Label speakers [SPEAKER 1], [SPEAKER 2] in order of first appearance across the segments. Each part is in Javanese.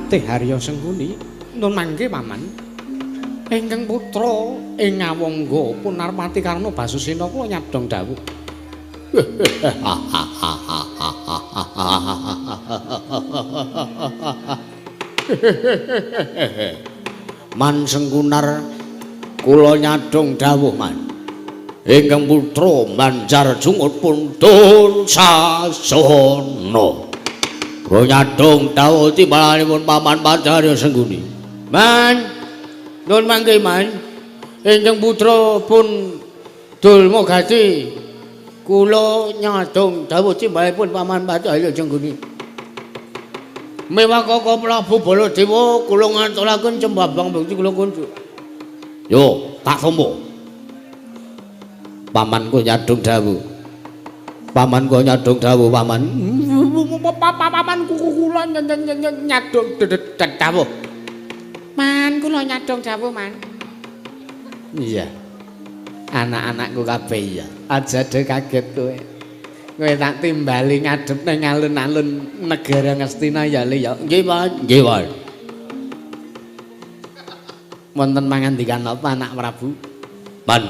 [SPEAKER 1] Patih Harya Sengkuni nun mangke paman ingkang putra ing ngawangga Punarpati Karna Basusena kula nyadong dawuh Man Sengkunar kula nyadong dawuh man ingkang putra Banjar Jungut Puntun Sasana kula nyadong dawuh timbalanipun paman Patih Harya Sengkuni man nun mangke man ingkang putra pun Dulma Gati kula nyadong dawuh timbalanipun paman Patih Harya Sengkuni mewah Kaka Prabu Baladewa kula ngaturaken cembabang bekti kula kunjuk yo tak tampa paman kula nyadong dawuh Paman kok nyadong dawuh paman. Paman kula nyadong dawuh. Man kula nyadong dawuh man. Iya. Anak-anakku kabeh iya. Aja de kaget kowe. Kowe tak timbali ngadep ning alun-alun negara Ngastina ya le ya. Nggih, Pak. Nggih, Pak. Wonten pangandikan apa anak Prabu? Pan.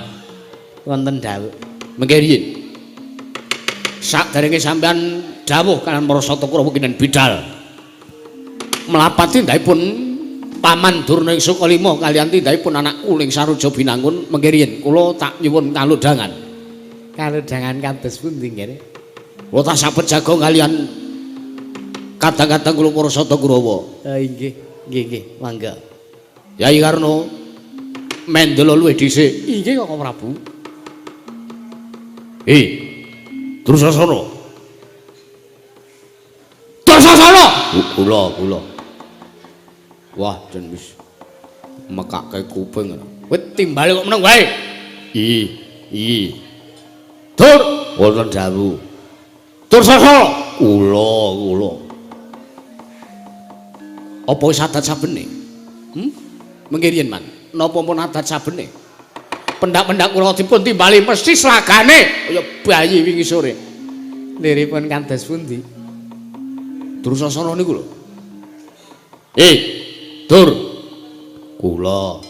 [SPEAKER 1] Wonten dawuh. Mengke riyin. Saderenge sampean dawuh kalian para Satakurawa kinen bidal. Melapati ndahipun Paman Durna ing Sukalima kaliyan tindahipun anak Uling Saroja Binangun mengke riyin kula tak nyuwun kalodhangan. Kalodhangan kados pundi nggih? Kula tak saged jaga kaliyan kadang-kadang kula para Satakurawa. Nggih, nggih, mangga. Yai Karna mendelo luwih dhisik. Inggih kok Prabu. Dursasana. Dursasana. Kula. Wah, jen wis mekake kuping. Wis timbali kok meneng wae. Dur, wonten dawuh. Dursasana. Kula. Apa wis adat sabene? Mengke riyen man, napa pun adat sabene? Pendak-pendak kula dipun timbali mesti slagane kaya bayi wingi sore. Liripun kandos pundi? Dursasana niku lho. Dur. Kula.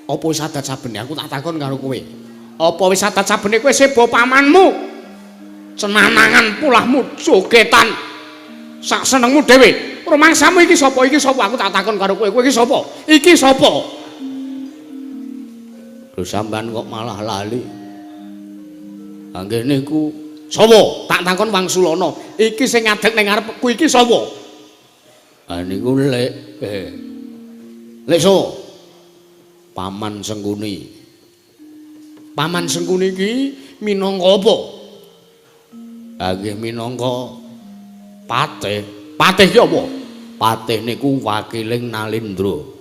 [SPEAKER 1] Apa wis adat sabene? Aku tak takon karo kowe. Apa wis adat sabene kowe sebo pamanmu? Cenanangan pulahmu jogetan. Sak senengmu dhewe. Rumangsamu iki sapa? Iki sapa? Aku tak takon karo kowe. Kowe iki sapa? Iki sapa? Lho sampean kok malah lali. Nggih niku sapa? Tak takon Wangsulana. Iki sing ngadeg ning ngarepku iki sapa? Niku Lek. Lek so. Paman Sengkuni. Paman Sengkuni iki minangka apa? Nggih minangka patih. Patih ki apa? Patih niku wakiling Nalindra.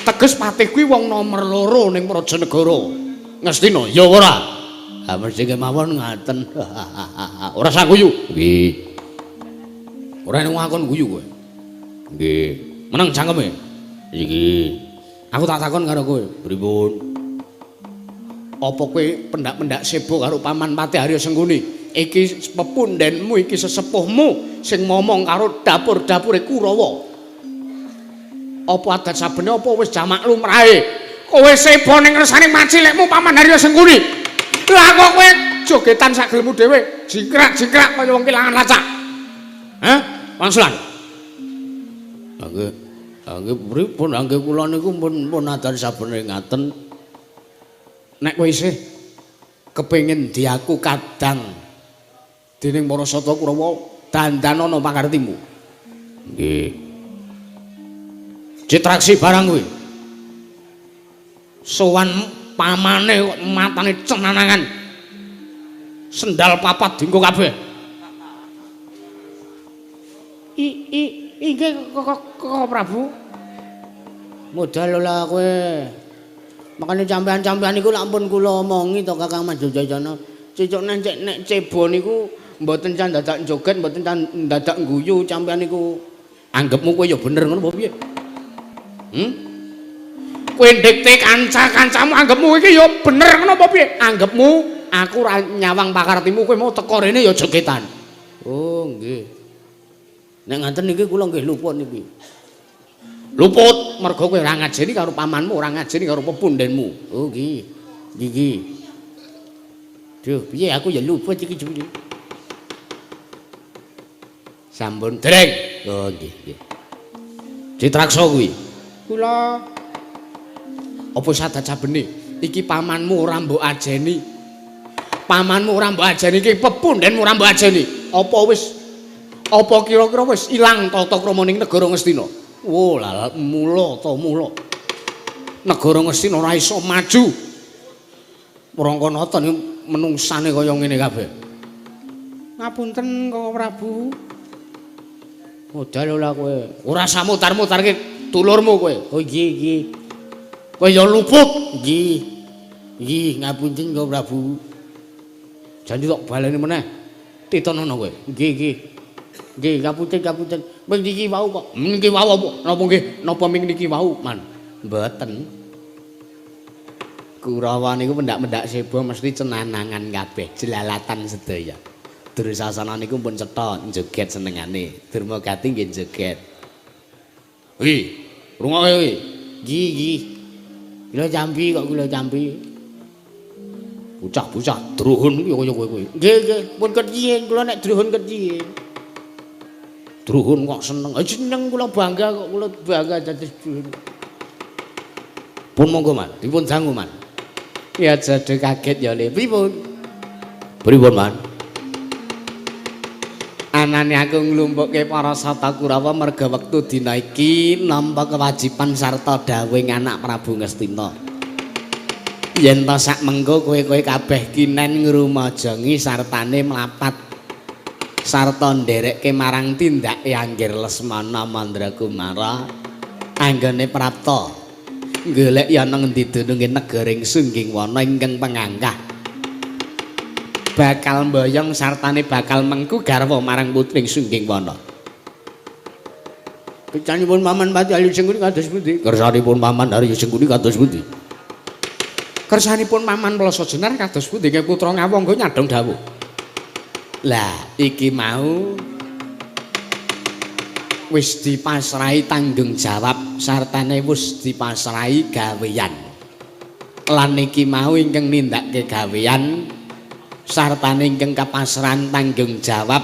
[SPEAKER 1] Teges patih kuwi wong nomor 2 ning Prajanegara Ngastina, ya ora? Ha mesti kemawon ngaten. Ora sak guyu. Nggih. Ora ning ngakon guyu kowe. Nggih. Meneng cangkeme. Iki. Aku tak takon karo kowe, pripun? Apa kowe pendak-pendak sebo karo Paman Patih Arya Sengkuni? Iki pepundhenmu, iki sesepuhmu sing ngomong karo dapur-dapure Kurawa. Apa adat sabene apa wis jamak lumrahe? Kowe sebo ning ngersane macilekmu Paman Arya Sengkuni. Lah kok kowe jogetan sak gelemu dhewe, jingkrak-jingkrak kaya wong kelangan lacak. Hah? Wangsulan. Nggih pripun nggih kula niku pun adat sabene ngaten. Nek kowe isih kepengin diaku kadang dening para Satakurawa dandan ana pangartimu. Nggih. Citraksi barang kuwi. Sowan pamane kok matane cenanangan. Sendal papat dinggo kabeh. Inggih kok Prabu. Modal lah kowe. Makane campean-campean niku lak pun kula omongi to Kakang Manjajana. Cicuk nek cebo niku mboten can dadak joget, mboten can dadak guyu, campean niku anggepmu kowe ya bener ngono apa piye? Kowe ndikte kanca-kancamu anggepmu iki ya bener ngono apa piye? Anggepmu aku ora nyawang pakartimu kowe mau teko rene ya jogetan. Oh, nggih. Nek ngaten niki kula nggih luput niki. Luput mergo kowe ora ngajeni karo pamanmu, ora ngajeni karo pepundhenmu. Oh nggih. Nggih. Duh, piye aku ya luput iki jebule. Sampun dereng. Oh nggih, nggih. Citraksa kuwi. Kula apa sadat sabene iki pamanmu ora mbok ajeni. Pamanmu ora mbok ajeni iki pepundhenmu ora mbok ajeni. Apa kira-kira wis ilang tata krama ning negara Ngastina? Oh, lah mula. Negara Ngastina ora iso maju. Mrangka nata menungsane kaya ngene kabeh. Ngapunten Kakang Prabu. Modal ora kowe. Ora samutar-mutarke dulurmu kowe. Oh nggih. Kowe ya luput. Nggih, ngapunten Kakang Prabu. Janji tok baleni meneh. Titonono kowe. Nggih. Nggih, kapunten. Ming niki wau kok. Niki wau apa? Napa nggih? Napa ming niki wau, Man? Mboten. Kurawa niku mendak-mendak sebo mesti cenanangan kabeh, jelalatan sedaya. Dursasana niku pun cetha joget senengane. Durmagati nggih joget. Wi, rungokke wi. Nggih. Kula jambi kok kula jambi. Bocah-bocah druhun kuwi kaya kowe. Nggih, pun ketyiin kula nek druhun ketyiin. Druhun kok seneng. Seneng kula bangga kok kula bangga dados druhun. Pun monggo Man, dipun dangu Man. Ya jade kaget ya le. Pripun? Pripun Man? Anane aku nglumpukke para sata Kurawa merga wektu dina iki nampa kewajiban sarta dawuhing anak Prabu Ngastina. Yen ta sak mengko kowe-kowe kabeh kinen ngrumajangi sartane mlapat sarta nderekke marang tindake Anggir Lesmana Mandragumara anggone prapta golek ya nang endi dununge negaring Sunggingwana ingkang pangangkah bakal mboyong sartane bakal mengku garwa marang putring Sunggingwana. Kecanipun Paman Pati Ayu Sengkuni kados pundi? Kersanipun Paman Ayu Sengkuni kados pundi? Kersanipun Paman Plasa Jenar kados pundi? Nggih putra ngawangga nyadong dawuh. Lah iki mau wis dipasrahi tanggung jawab sartane wis dipasrahi gaweyan. Lan iki mau ingkang nindakke gaweyan sartane ingkang kapasrahan tanggung jawab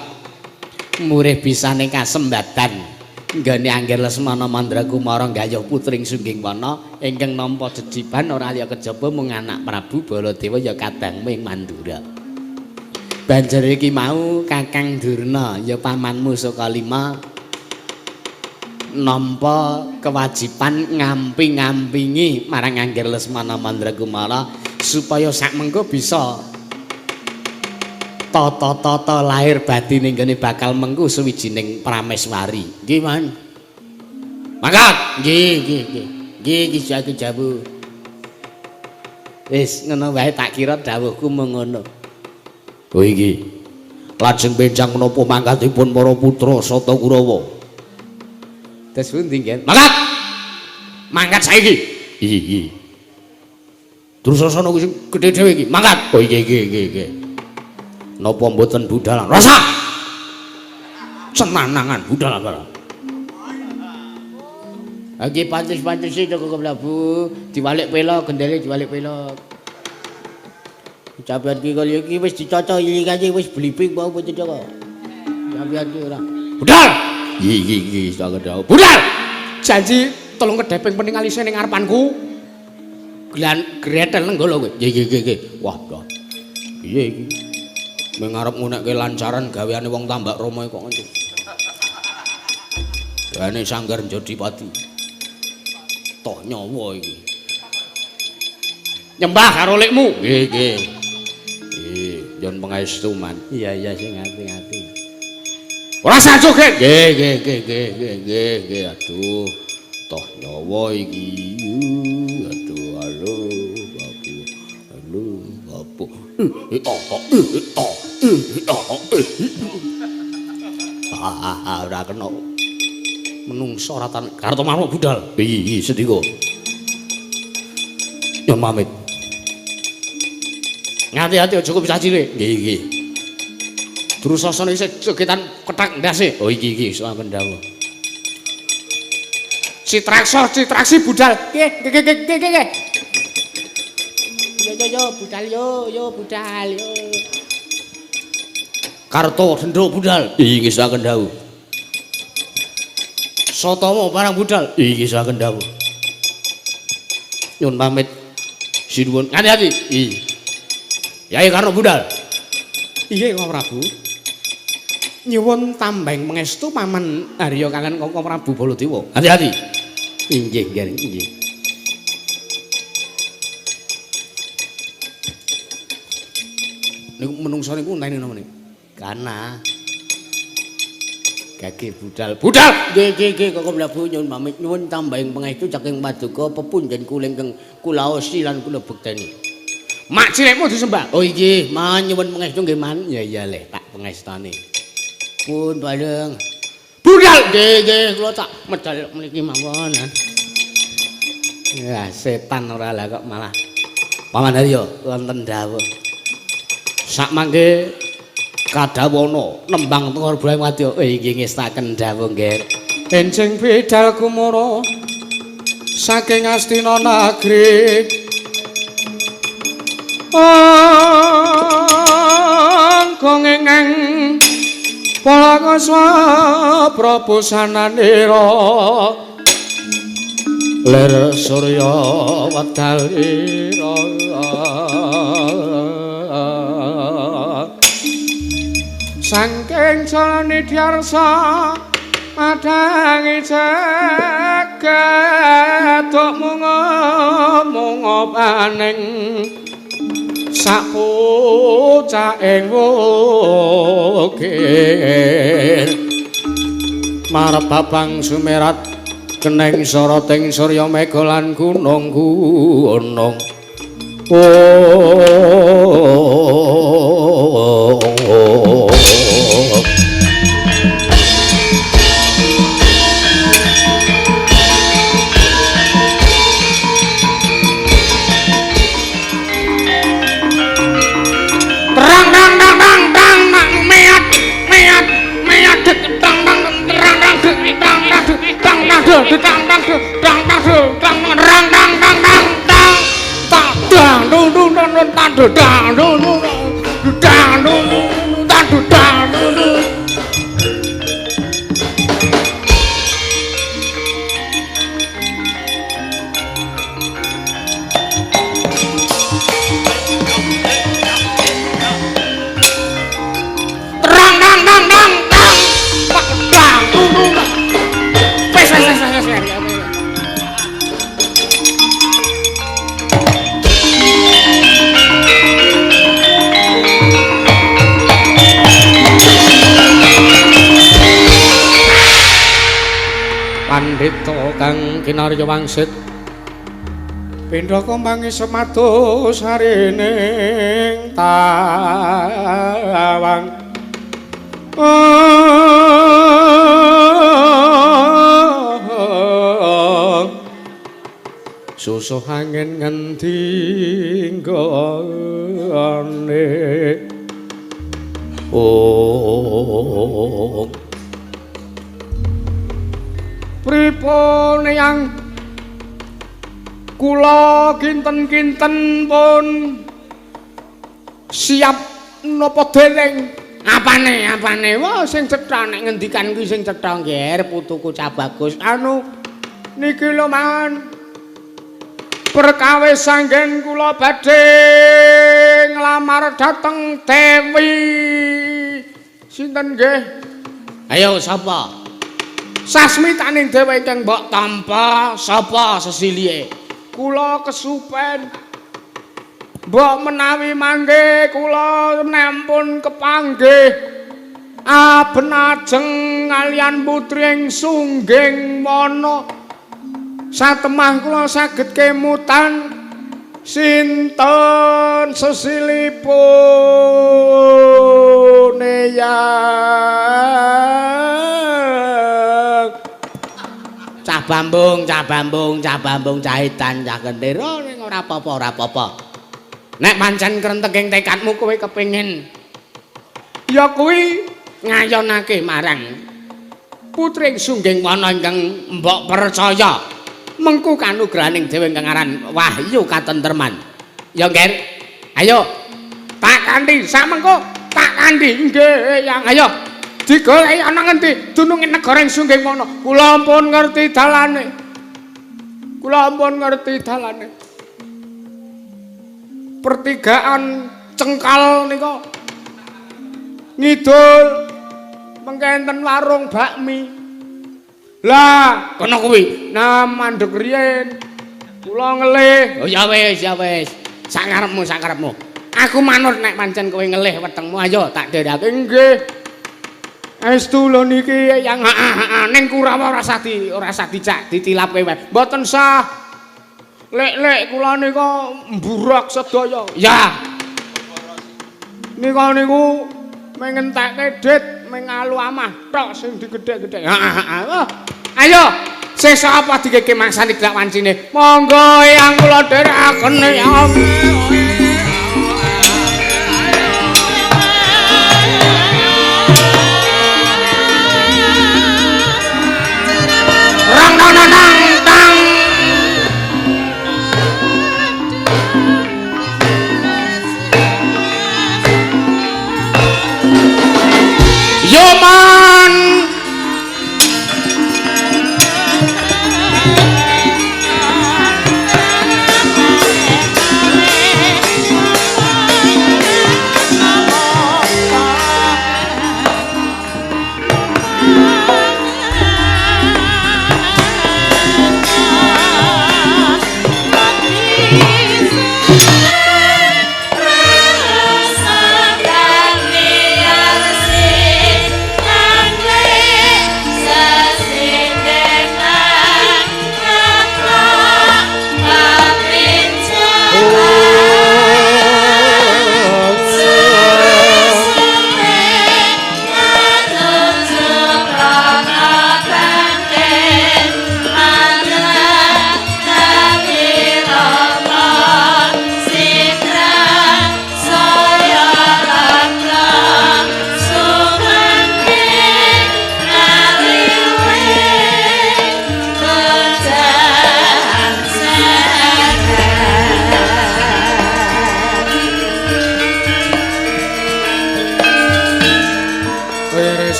[SPEAKER 1] murih bisane kasembadan nggone Anggir Lesmana Mandragumara gayuh putring Sunggingwana ingkang nampa jejiban ora liya kejaba mung anak Prabu Baladewa ya kadang ming Mandura. Banjur iki mau Kakang Durna ya pamanmu saka lima nampa kewajiban ngamping-ngampingi marang Anggir Lesmana Mandragumara supaya sak mengko bisa tata-tata lahir batin nggone bakal mengku suwijining prameswari. Nggih, Man. Mangkat. Nggih, Ki Jabu. Wis ngono wae tak kira dawuhku mung ngono. Oh iki. Lajeng benjang menapa mangkatipun para putra Sata Kurawa. Tes pundi nggih? Mangkat. Mangkat saiki. Iya. Terus sasana kuwi gedhe dhewe iki. Mangkat. Oh nggih. Napa mboten budal? Rasa. Senanangan budal barang. Lagi pantes-pantes itu kok Prabu diwalik pelok gendele diwalik pelok. Capian ki kali iki wis dicocok iki kae wis bliping mau putih kok. Capian ki ora. Budal. Iki sak dawuh. Budal. Janji tolong kedeping pening alise ning ngarepanku. Glan gretel nenggolo kowe. Nggih. Wah, dah. Piye iki? Mengarep ngunekke lancaran gaweane wong Tambak Rama kok ngendi. Dene Sanggar Jodipati. Toh nyawa iki. Nyembah karo lekmu. Nggih. Jon pangestu Man. Iya sing ngati-ngati. Ora sajoget. Nggih. Aduh. Toh nyawa iki. Aduh, halo. Bapu. Ora kena menungso ratan karto mamuk budal. Iya sedika. Nyon pamit. Ngati-ati aja kok bisa cilik. Nggih. Terus sasana isih jogetan ketak ndase. Oh iki sampun dawuh. Citraksi budal. Nggih. Yo budal. Karto denduk budal. Iki saken dawuh. Sotama barang budal. Iki saken dawuh. Nyun pamit. Sinuwun ngati-ati. Yai Karno budal. Iya Kang Prabu. Nyuwun tambeng pangestu Paman Arya Kangen Kang Prabu Baladewa. Hati-hati. Nggih. Niku menungso niku enteni namane. Kana. Gage budal. Nggih Kang Prabu nyuwun pamit nyuwun tambahing pangestu saking Paduka pepunjen kuling keng kula osi lan kula bekteni. Mak cilikmu disembah. Oh nggih, man nyuwun pangestu nggih man. Ya iya le, tak pangestani. Pun bareng. Budal nggih kula tak medal mriki mawon. Ya setan ora lah kok malah. Paman Haryo wonten dawuh. Sak mangke kadawana nembang tengor Bulan Wadya. Inggih ngestaken dawuh nggih. Enjing bidal kumara saking Astina Nagri. Kongengeng palakasa prabusananira ler surya wedalira saking jalane dyarsa adangi jagat tok munga paning sapucaing wukir marep babang sumerat keneng soroting surya mega lan gunung-gunung Pandhita kang kinarya wangsit pindha kombangi semados harining tawang susuh angin ngendi nggone pripun yang kula kinten-kinten pun siap napa dereng apane wah sing cetha nek ngendikan kuwi sing cetha nggih putuku Cah Bagus anu niki lho man perkawis sanggen kula badhe nglamar dhateng Dewi sinten nggih ayo sapa sasmitaning dewe ingkang mbok tampa sapa sesilie kula kesupen mbok menawi mangke kula nempun kepanggih abenajeng kaliyan putring sungging mana satemah kula saged kemutan sinten sesilipun ya Cah Bambung cahitan cah gendera ning ora apa-apa. Nek pancen krenteging tekadmu kowe kepengin ya kuwi ngayonake marang putring sungging wana ingkang mbok percaya mengku kanugrahaning dewe ingkang aran Wahyu katentreman. Ya nggih. Ayo tak kanthi samengko tak kanthi nggih yang ayo digoleki ana ngendi dununge negara ing sungging mono kula ampun ngerti dalane pertigaan cengkal nika ngidul mengkenten warung bakmi lah kono kuwi nah mandeg riyen kula ngelih oh ya wis sakarepmu aku manut nek pancen kowe ngelih wetengmu ayo tak dherake nggih estu lho niki yang ning Kurawa ora sah dicak ditilapke wae. Mboten sah. Lek kula nika mburak sedaya. Ya. Nika niku mengentekke dit mengalu amah tok sing digedhek-gedhek. Ayo, sesuk apa dikeke mangsane dak wancine. Monggo yang kula dherekaken ya. Rang nang tang. Yoman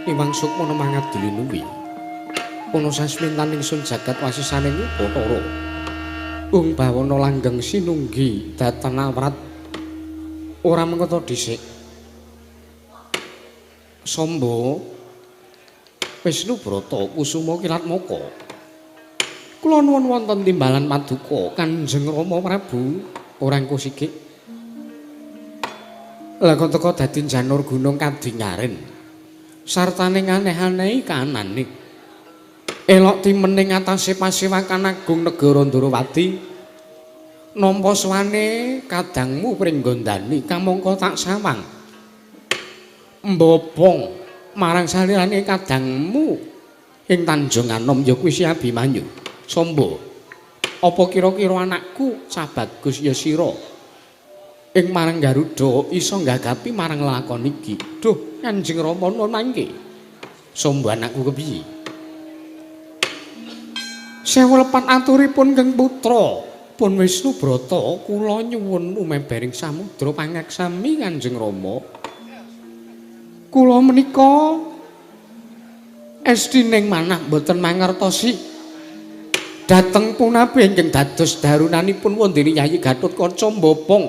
[SPEAKER 1] Iwang Sukmana mangadili nuwi. Ana sasmintan ingsun jagat wasisaning Bathara. Ung bawana langgeng sinunggi datan awrat. Ora mengko dhisik. Samba Wisnu Brata Kusuma Kiratmaka. Kula nuwun wonten timbalan paduka Kanjeng Rama Prabu ora engko sikik. Lakon teka dadi janur gunung kadingaren. Sartane aneh-anehi kanane. Elok timening atase Pasewakan Agung Negara Ndarawati. Nampa swane kadangmu pringgondani kamangka tak sawang. Mbopong marang salirane kadangmu ing Tanjung Anom ya kuwi si Abimanyu. Samba. Apa kira-kira anakku cah bagus ya sira ing marang Garuda iso nggagapi marang lakon iki. Duh, Kanjeng Rama nuwun mangke. Sombo anakku kepiye? Sewelepan aturipun Kang Putra, pun Wisnu Brata kula nyuwun umebering samudra pangaksami Kanjeng Rama. Kula menika esdining manah boten mangertosi dateng punapi ingkang dados darunanipun wondene Yayi Gatotkaca mbopong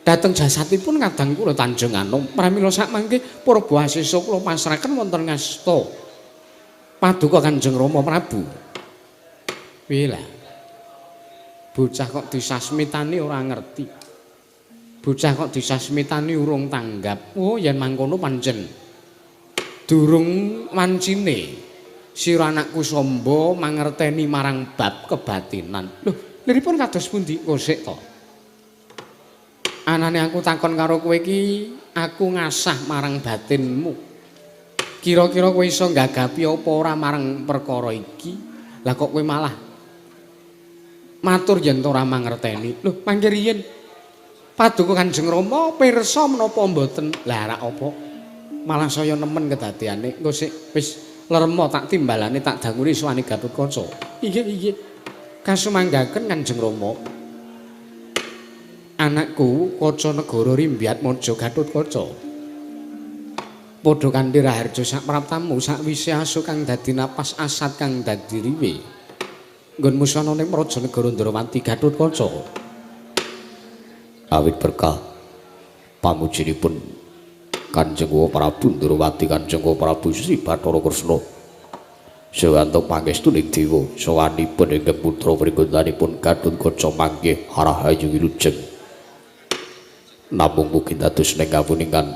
[SPEAKER 1] dateng jasadipun kadang kula Tanjung Anom pramila sakmangke purba asisa kula pasrahaken wonten ngasta paduka Kanjeng Rama Prabu. Piye lah bocah kok disasmitani ora ngerti, bocah kok disasmitani urung tanggap. Oh yen mangkono pancen durung wancine sira anakku Samba mangerteni marang bab kebatinan. Lho, liripun kados pundi? Kosik to. Anane aku takon karo kowe iki, aku ngasah marang batinmu. Kira-kira kowe iso nggagapi apa ora marang perkara iki? Lah kok kowe malah matur yen ora mangerteni. Lho, mangke riyen paduka Kanjeng Rama pirsa menapa mboten? Lah rak apa? Malah saya nemen kedadeane. Engko sik wis lerma tak timbalane tak danguri suwani Gatotkaca. Inggih. Kasumanggaken Kanjeng Rama. Anakku Kaca Negara Rimbyat Maja Gatotkaca. Padha kanthi raharja sak praptamu sakwise asu kang dadi napas asat kang dadi riwe. Nggon musana ning Praja Negara Ndrawati Gatotkaca. Awit berkah pamujinipun Kanjeng Prabu Ndrawati Kanjeng Prabu Sri Bathara Kresna sawantuk pangestuning dewa sawanipun ingkang putra pringgonanipun Gatotkaca mangke Rahayu Wilujeng namung mugi dados ning kapuningan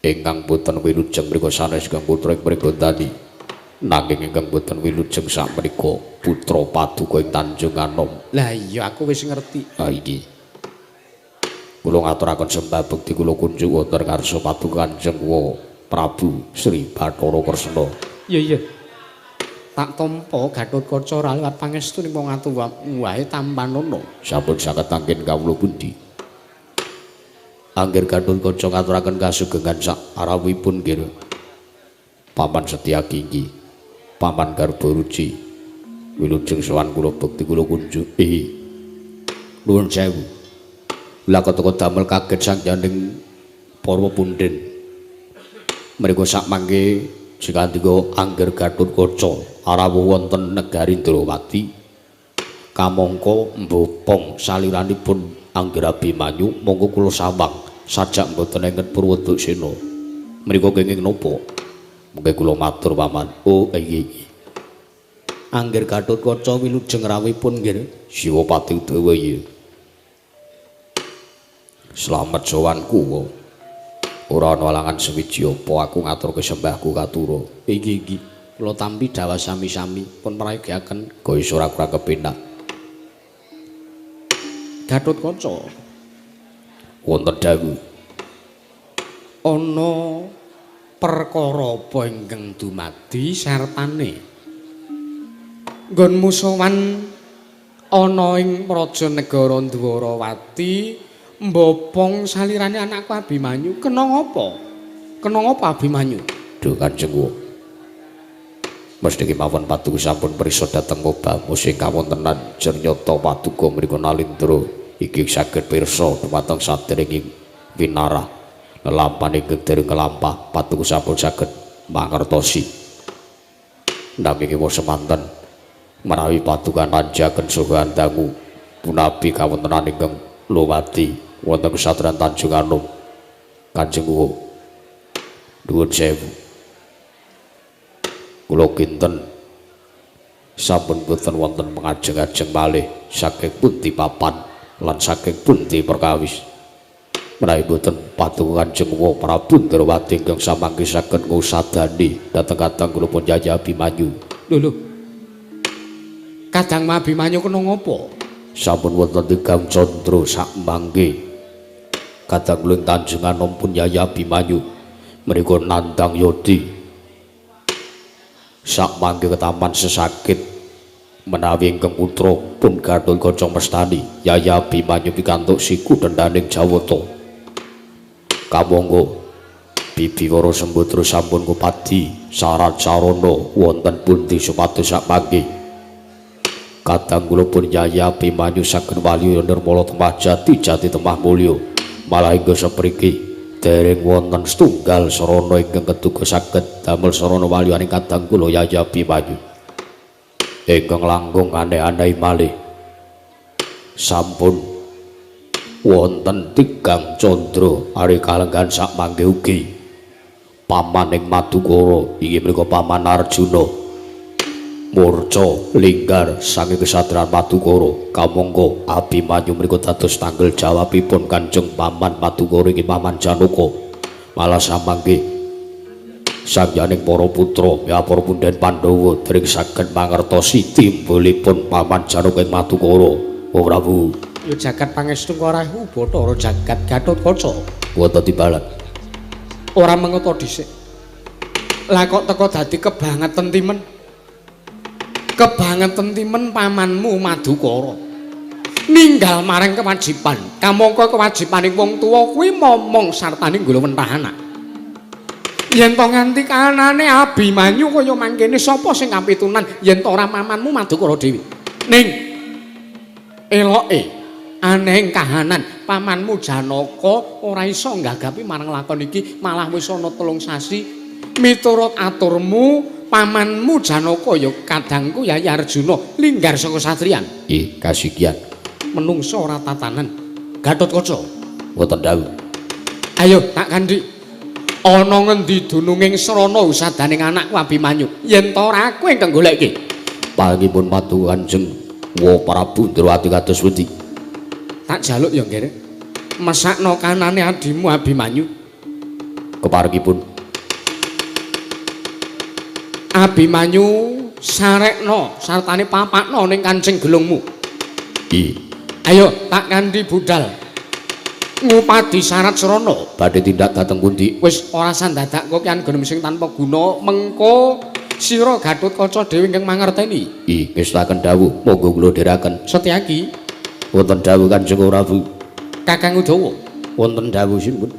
[SPEAKER 1] ingkang boten wilujeng mriku sanes kang putra ing pringgondani nanging ingkang boten wilujeng sakmenika putra paduka ing Tanjung Anom. Lah iya aku wis ngerti. Ha iki kula ngaturaken sembah bekti kula kunjuk wonten ngarsa paduka Kanjeng Prabu Sri Bathara Kresna. Iya. Tak tampa Gatotkaca ora liwat pangestuning wong atu wae tampanana. Sampun saged anggen kawula pundi. Angger Gatotkaca ngaturaken kasugengan sak arawipun nggih. Paman Setyaki inggih. Paman Garbaruci. Wilujeng sowan kula bekti kula kunjuk. Nuwun sewu. Lah kok damel kaget sangjaning para punden. Mriku sakmangke sikandika Angger Gatotkaca arawuh wonten negari Ndrawati. Kamangka mbopong saliranipun Angger Abimanyu monggo kula sawang sajak mboten enget Purwodaksena. Mriku kenging napa? Mengke kula matur paman. Oh iya. Angger Gatotkaca wilujeng rawuhipun nggih. Siwapati Udawa iya. Slamet sowanku ora ana alangan sewiji apa aku ngaturke sembahku katura. Iki kula tampi dawa sami-sami pun prayogiaken gaya ora kurang kepenak. Gatotkaca wonten dawuh ana perkara apa ingkang dumadi sartane nggonmu sowan ana ing Praja Negara Ndwarawati mbopong salirane anakku Abimanyu. Kena ngapa? Kena ngapa Abimanyu? Duh Kanjeng mesti kemawon paduka sampun prisa dhateng obah musing kawontenan jernyata paduka mriku Nalindra iki saged pirsa dumateng sadèrènging winarah lelampahan ingkang dereng kelampah paduka sampun saged mangertosi. Nanging semanten menawi paduka nanjaken saha dangu punapi kawontenan ingkang luwati wonten kesatran Tanjung Anom Kanjeng nuwun sewu kula kinten sampun boten wonten pangajeng-ajeng malih saking pundi papan lan saking pundi perkawis menawi boten paduka Kanjeng Prabu Ndrawati ingkang samangke saged ngusadani dhateng-dhateng kula pun Yayi Abimanyu. Lho Kadang Abimanyu kena ngapa? Sampun wonten tigang candra sak mangke kadang luwih Tanjung Anom pun Yayi Abimanyu mriku nandhang yodi sak mangke ketaman sesakit menawi ingkang putra pun Gatotkaca mestani Yaya Abimanyu pikantuk siku dendhaning Jawata. Kamangka Bibiwara Sembadra sampun kupadi syarat sarana wonten pundi supados sakmangke kadang kula pun Yaya Abimanyu saged wali nirmala temah jati temah mulya malah hingga sapriki dereng wonten setunggal sarana ingkang keduga saged damel sarana waliyaning kadang kula Yaya Abimanyu ingkang langkung aneh-aneh malih sampun wonten tigang candra ari kalenggan sakmangke ugi pamaning Madukara inggih menika Paman Arjuna murca linggar saking kesatran Madukara kamangka Abimanyu menika dados tanggel jawabipun Kanjeng Paman Madukara inggih Paman Janaka malah samangke sangyaning para putra ya para punden Pandhawa dereng saged mangertosi timbulipun Paman Janaka ing Madukara. Oh Prabu,
[SPEAKER 2] ya jagat pangestu karahu Bathara jagat Gatotkaca.
[SPEAKER 1] Wonten timbalan.
[SPEAKER 2] Ora mengeta dhisik. Lah kok teko dadi kebangetan timen. Kebangetan timen pamanmu Madukara. Ninggal marang kewajiban. Kamangka kewajibaning wong tuwa kuwi momong sartane nggula wentah anak. Yen to nganti kanane Abimanyu kaya mangkene sapa sing kapitunan yen to ora pamanmu Madukara dhewe. Ning eloke anehing kahanan pamanmu Janaka ora iso nggagapi marang lakon iki malah wis ana 3 sasi miturut aturmu pamanmu Janaka ya kadangku Yayi Arjuna linggar saka satriyan.
[SPEAKER 1] Nggih, kasigian.
[SPEAKER 2] Menungso ora tatanan. Gatotkaca
[SPEAKER 1] Wonten dawuh.
[SPEAKER 2] Ayo tak kandhi. Ana ngendi dununging srana usadaning anakku Abimanyu? Yen to ora aku ingkang goleki.
[SPEAKER 1] Pangipun patu Kanjeng Wa Prabu Ndrawati kados pundi?
[SPEAKER 2] Tak jaluk ya nggih. Mesakno kanane adimu Abimanyu.
[SPEAKER 1] Keparengipun
[SPEAKER 2] Abimanyu sarekno sartane papakno ning kancing gelungmu.
[SPEAKER 1] Nggih.
[SPEAKER 2] Ayo tak kandhi budal. Ngupadi syarat srana
[SPEAKER 1] Badhe tindak dhateng pundi?
[SPEAKER 2] wis ora sandadak kok kian genem sing tanpa guna mengko sira Gatotkaca dhewe ingkang mangerteni.
[SPEAKER 1] Nggih, ngestaken dawuh monggo kula dheraken.
[SPEAKER 2] Setyaki
[SPEAKER 1] Wonten dawuh Kanjeng Prabu.
[SPEAKER 2] Kakang Udawa.
[SPEAKER 1] Wonten dawuh sinten?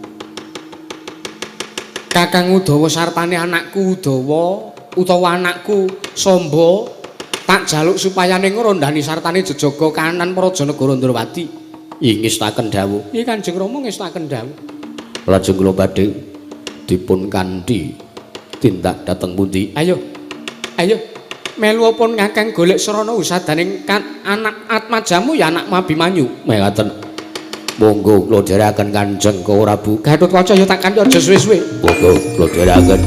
[SPEAKER 2] Kakang Udawa sartane anakku Udawa utawa anakku Samba tak jaluk supaya ning ngrondani sartane jejaga kahanan Praja Negara Ndrawati.
[SPEAKER 1] Nggih, ngestaken dawuh.
[SPEAKER 2] Iki Kanjeng Rama ngestaken dawuh.
[SPEAKER 1] Lajeng kula badhe dipun kanthi tindak dhateng pundi?
[SPEAKER 2] Ayo. Ayo. Melu pun Kakang golek srana usadaning anak Atmajamu ya anakmu Abimanyu.
[SPEAKER 1] Mekaten. Monggo kula dheraken Kanjeng Prabu.
[SPEAKER 2] Gatotkaca ya tak kanthi aja suwe-suwe.
[SPEAKER 1] Monggo kula dheraken.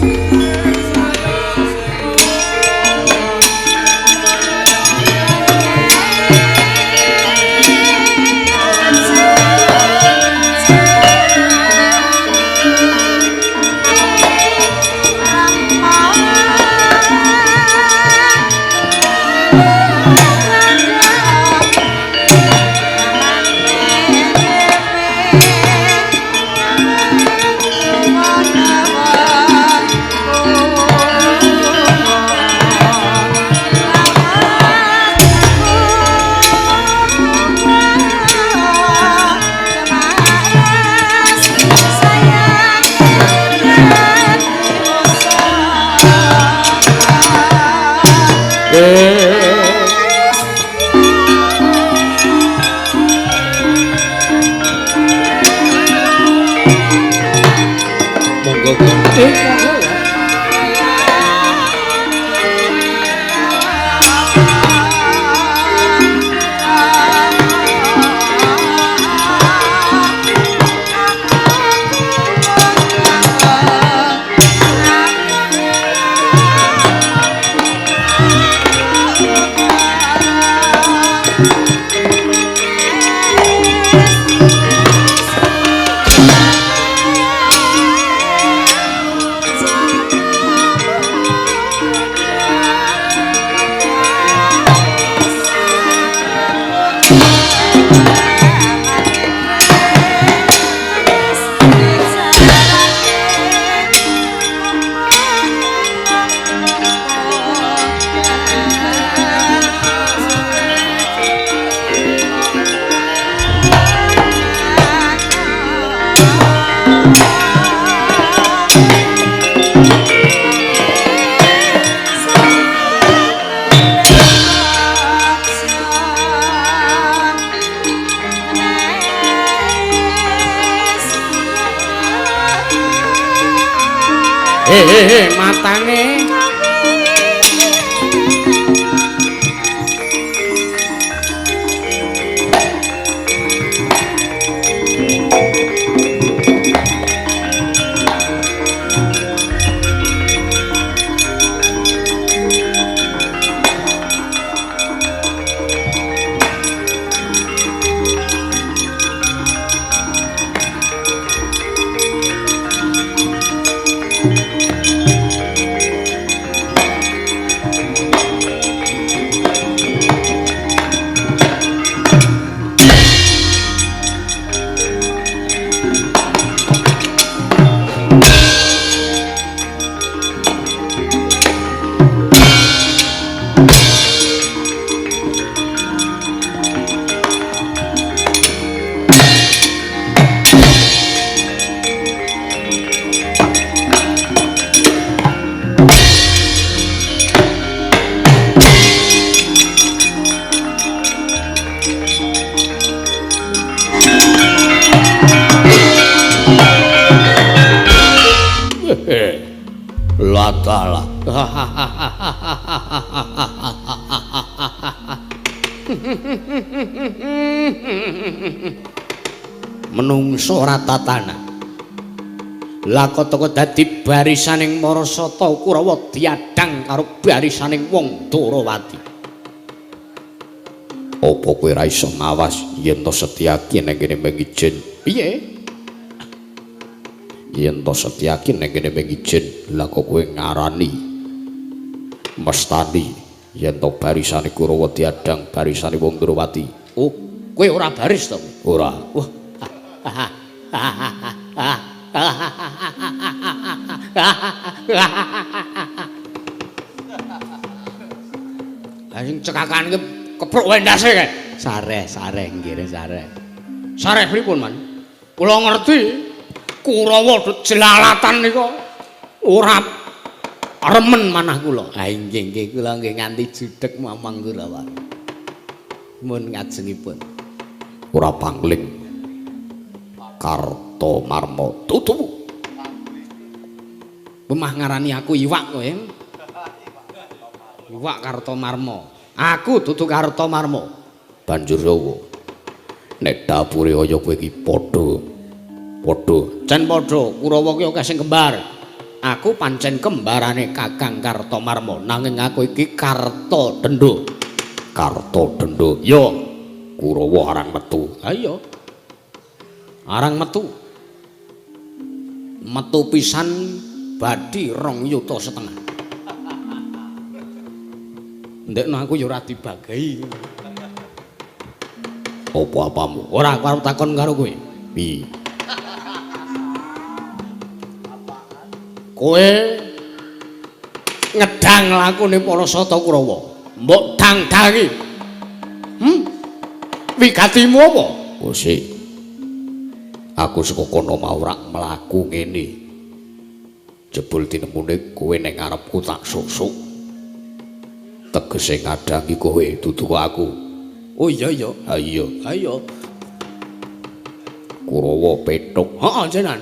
[SPEAKER 2] Matane
[SPEAKER 1] Latala. Menungso ora tatanan. Lakotaka dadi barisaning Marasata Kurawa diadhang karo barisaning wong Darawati. Apa kowe ora iso mawas yen to Setyaki ning kene mengijin? Piye? Yen to Setyaki ning kene mengijin, lha kok kowe ngarani mestani yen to barisane Kurawa diadhang barisane wong Darawati. Oh, kowe ora baris to? Ora. Wah. Lah sing cekakan iki kepruk wendase kae. Sare nggih, sare. Sare pripun, Man? Kula ngerti Kurawa jelalatan nika ora remen manah kula. Ha nggih kula nggih nganti judheg mamang Kurawa. Mun ngajengipun ora pangling Kartomarma tutup. Pemah ngarani aku iwak kowe. Iwak Kartomarma. Aku dudu Kartomarma. Banjur yowo. Nek dapure kaya kowe iki padha. Jan padha Kurawa ki akeh sing kembar. Aku pancen kembarane Kakang Kartomarma, nanging aku iki Kartodendha. Kartodendha. Yo, Kurawa arang metu. Ha iya. Arang metu. Metu pisan badhi 2,5 yuta. Ndekno aku ya ora dibagahi. Apa-apamu? Ora aku arep takon karo kowe. Piye? Kowe ngedang lakune Parasata Kurawa. Mbok dang-dangi. Wigatimu apa? Gusti. Aku saka kono mau ora mlaku ngene. Jebul tinemune kowe ning ngarepku tak susuk. Tegese ngadangi kowe dudu aku. Oh iya. Ha iya. Kurawa petuk. Heeh, jenengan.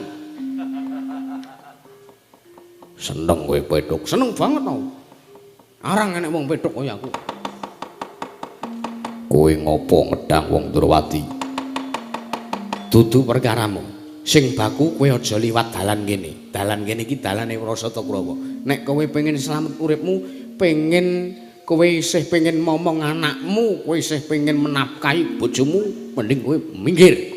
[SPEAKER 1] Seneng kowe petuk, seneng banget tau. Arang enek wong petuk kaya aku. Kowe ngopo ngedang wong Durawati? Dudu perkaramu. Sing baku kowe aja liwat dalan kene. Dalan kene iki dalane Parasata Kurawa. Nek kowe pengen slamet uripmu, pengen kowe isih pengen momong anakmu, kowe isih pengen menafkahi bojomu, mending kowe minggir.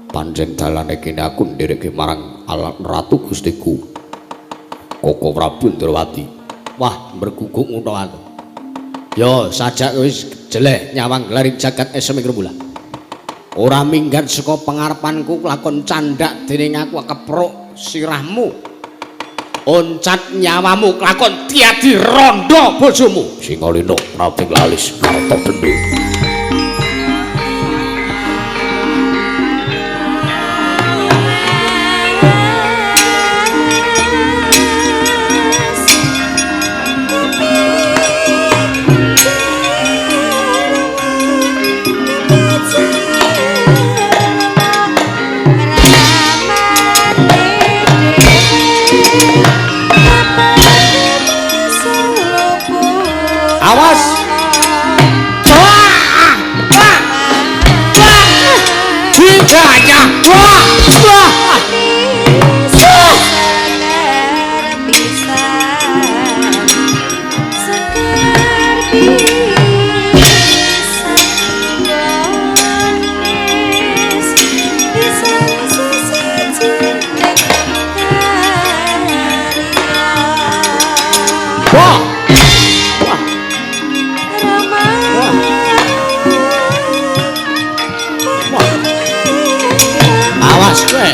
[SPEAKER 1] Pancen dalane kene aku ndereke marang Ratu Gustiku Koko Prabu Ndrawati. Wah, berguguk ngono wae. Yo, sajak wis jeleh nyawang glaring jagat esem ing rembulan. Ora minggat saka pengarepanku lakon candhak dening aku kepruk sirahmu. Oncat nyawamu lakon tiadi rondo bojomu. Singalena Prating Lalis Kartodendha.
[SPEAKER 2] ya. Wah. Wah. Awas kowe.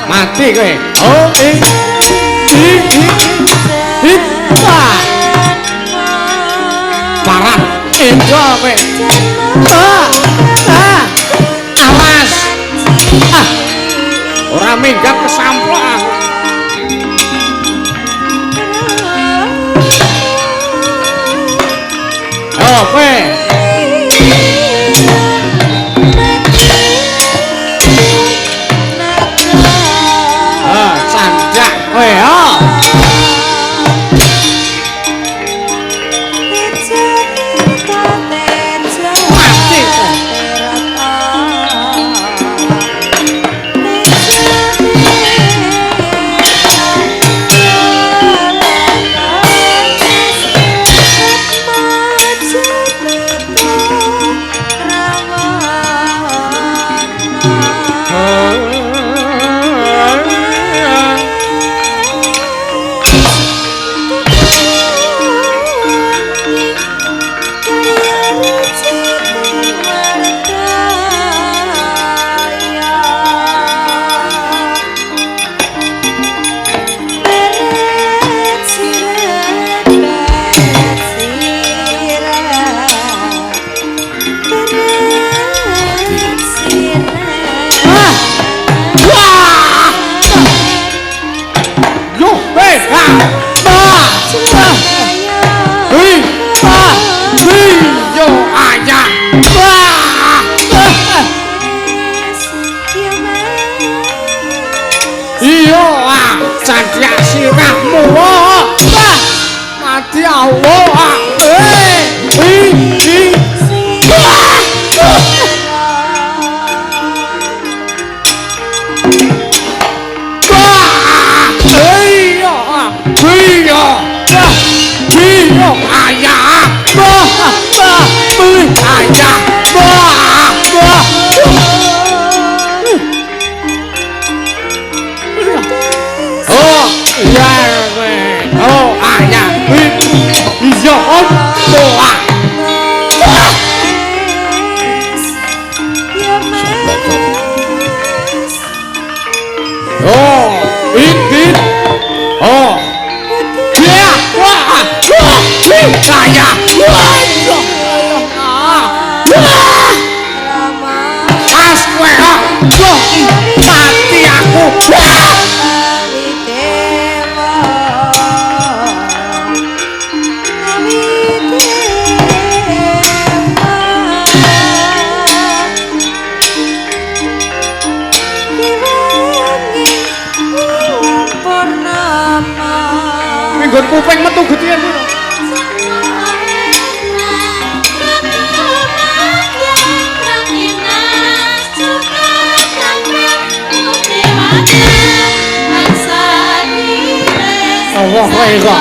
[SPEAKER 2] Mati kowe. Oh, parah endo kowe. Awas. Ora minggat kesamplok. Oh, kowe. Sanjak kowe, oh. Sanjak sirahmu mati Allah mati aku. Minggon kuping metu getian. Allah kaya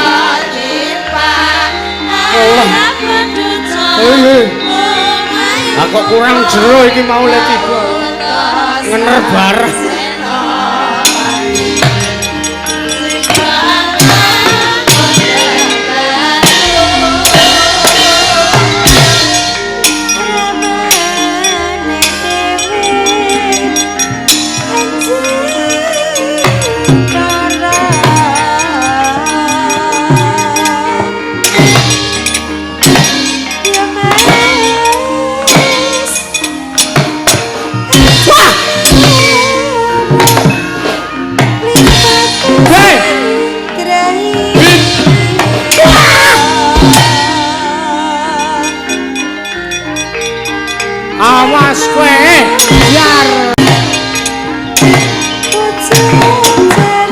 [SPEAKER 2] Allah. Aku kurang jero iki mau le tiba. Ngener bareng. awas kowe biar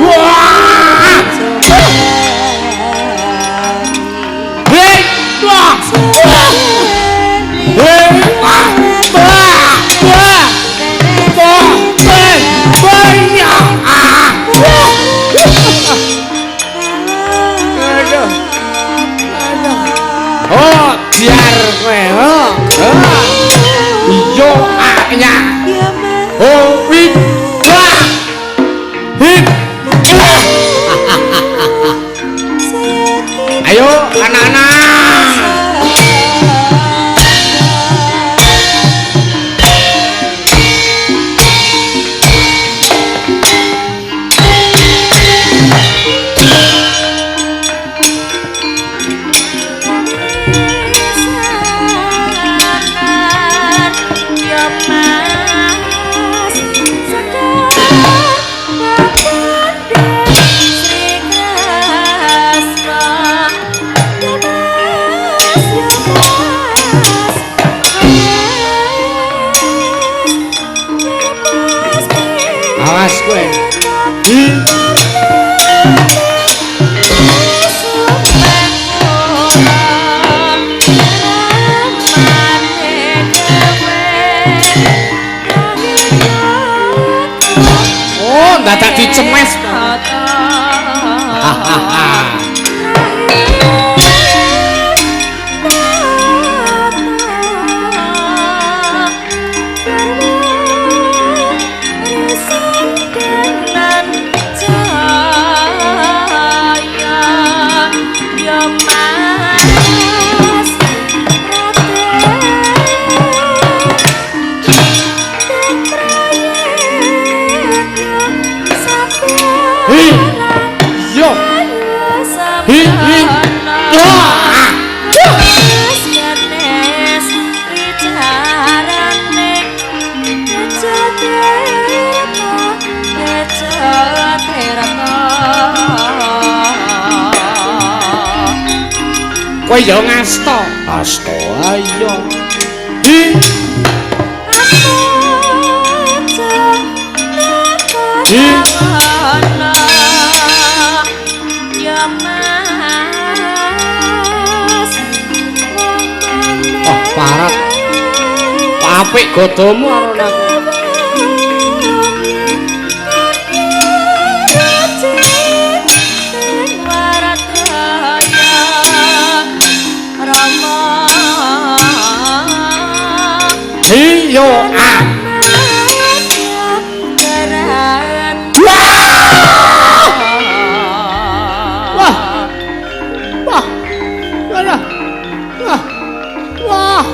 [SPEAKER 2] wah hei wah oh biar kowe yo aknya oh wit wah hit ayo anak-anak awas kowe oh dadak dicemes hahaha kowe yo ngasta asta ayo hi oh parat apik godomu ana yo ah wah wah wah wah wah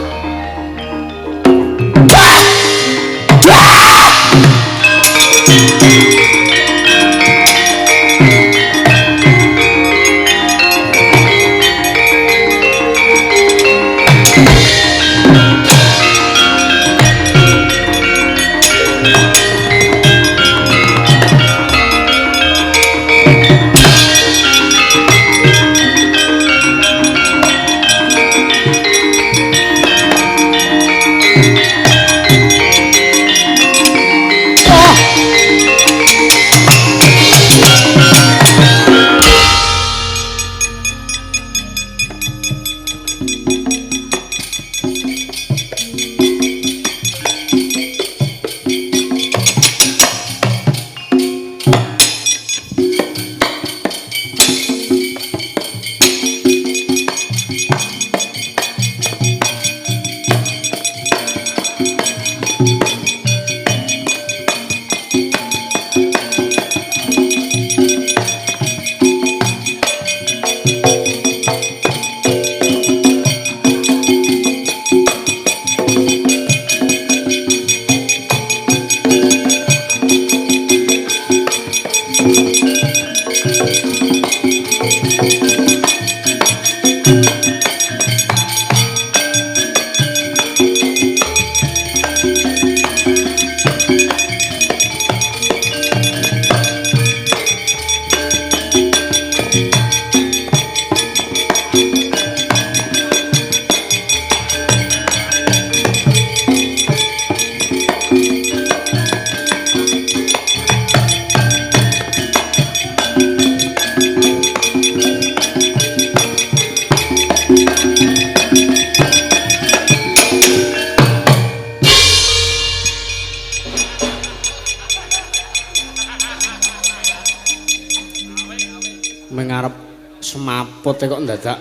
[SPEAKER 1] mengarep semaput kok ndadak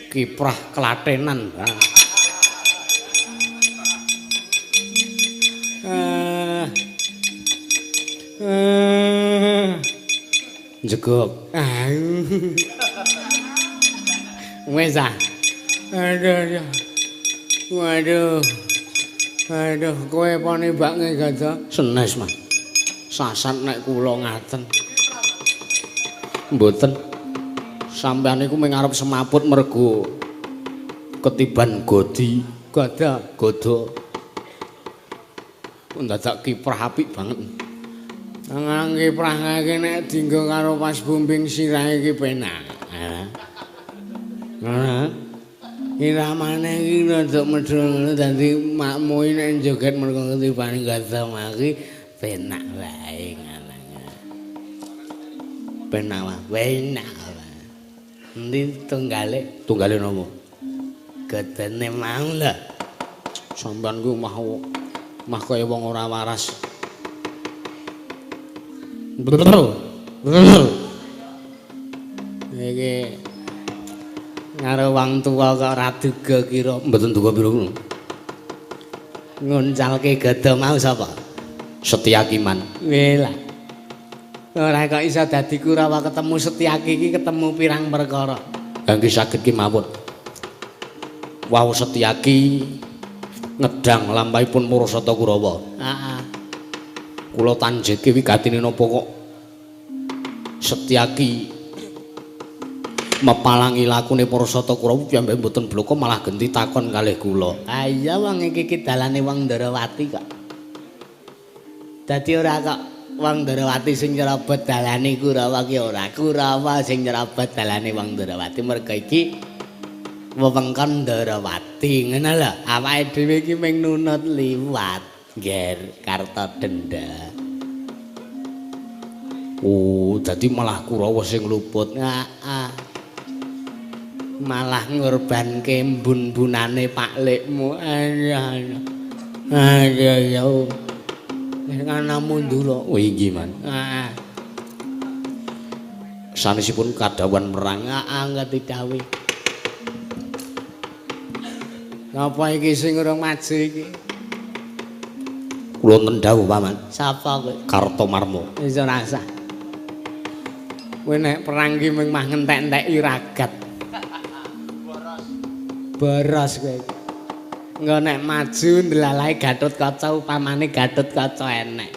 [SPEAKER 1] kiprah kelatenan. Jegok. Wes ah. Aduh. Waduh, kowe pone mbak ngegaja. Senes, Mas. Sasat nek kula ngaten. Mboten. Sampeyan niku mengarep semaput mergo ketiban goda. Ndadak kiprah apik banget. Nang kiprah iki nek dienggo karo pas bumbing sirah iki penak. Iramane iki rada medhul dadi makmu nek joget mergo ketibane gada maki penak wae ngono. Penak wae. Endi tunggale nopo? Gedene mau lho. Sampeyan ku mah kaya wong ora waras. Iki karo wong tuwa kok ora duga kira mboten duga pira. Nguncalke gada mau sapa? Setyakiman. Welah. Ora kok iso dadi Kurawa ketemu Setyaki iki ketemu pirang perkara. Kangge saged ki mawon. Wau Setyaki ngedang lampahipun Murasata Kurawa. Heeh. Kula tanjeke wigatine napa kok Setyaki mepalangi lakune Murasata Kurawa piyambake mboten bloko malah genti takon kalih kula. Ah iya wong iki dalane wong Ndarawati kok. Dadi ora kok wong Ndarawati sing nyerobot dalane Kurawa ki ora. Kurawa sing nyerobot dalane wong Ndarawati merga iki wewengkon Ndarawati ngono lho. Awake dhewe iki mung nunut liwat ngger Kartadenda. Oh, dadi malah Kurawa sing luput. Heeh. Malah ngorbanke mbun-bunane Pak Likmu. Ayo. Ngana mundur. Oh iki man. Heeh. Sanesipun kadawan perang. Ngati dawuh. Napa iki sing urung maju iki? Kula ndhawuh Paman. Sapa kowe? Kartomarma. Wis ora usah. Kowe nek perang ki mung mah ngentek-enteki ragat. Boros kowe. Engko nek maju ndlalahe Gatotkaca upamane Gatotkaca enek.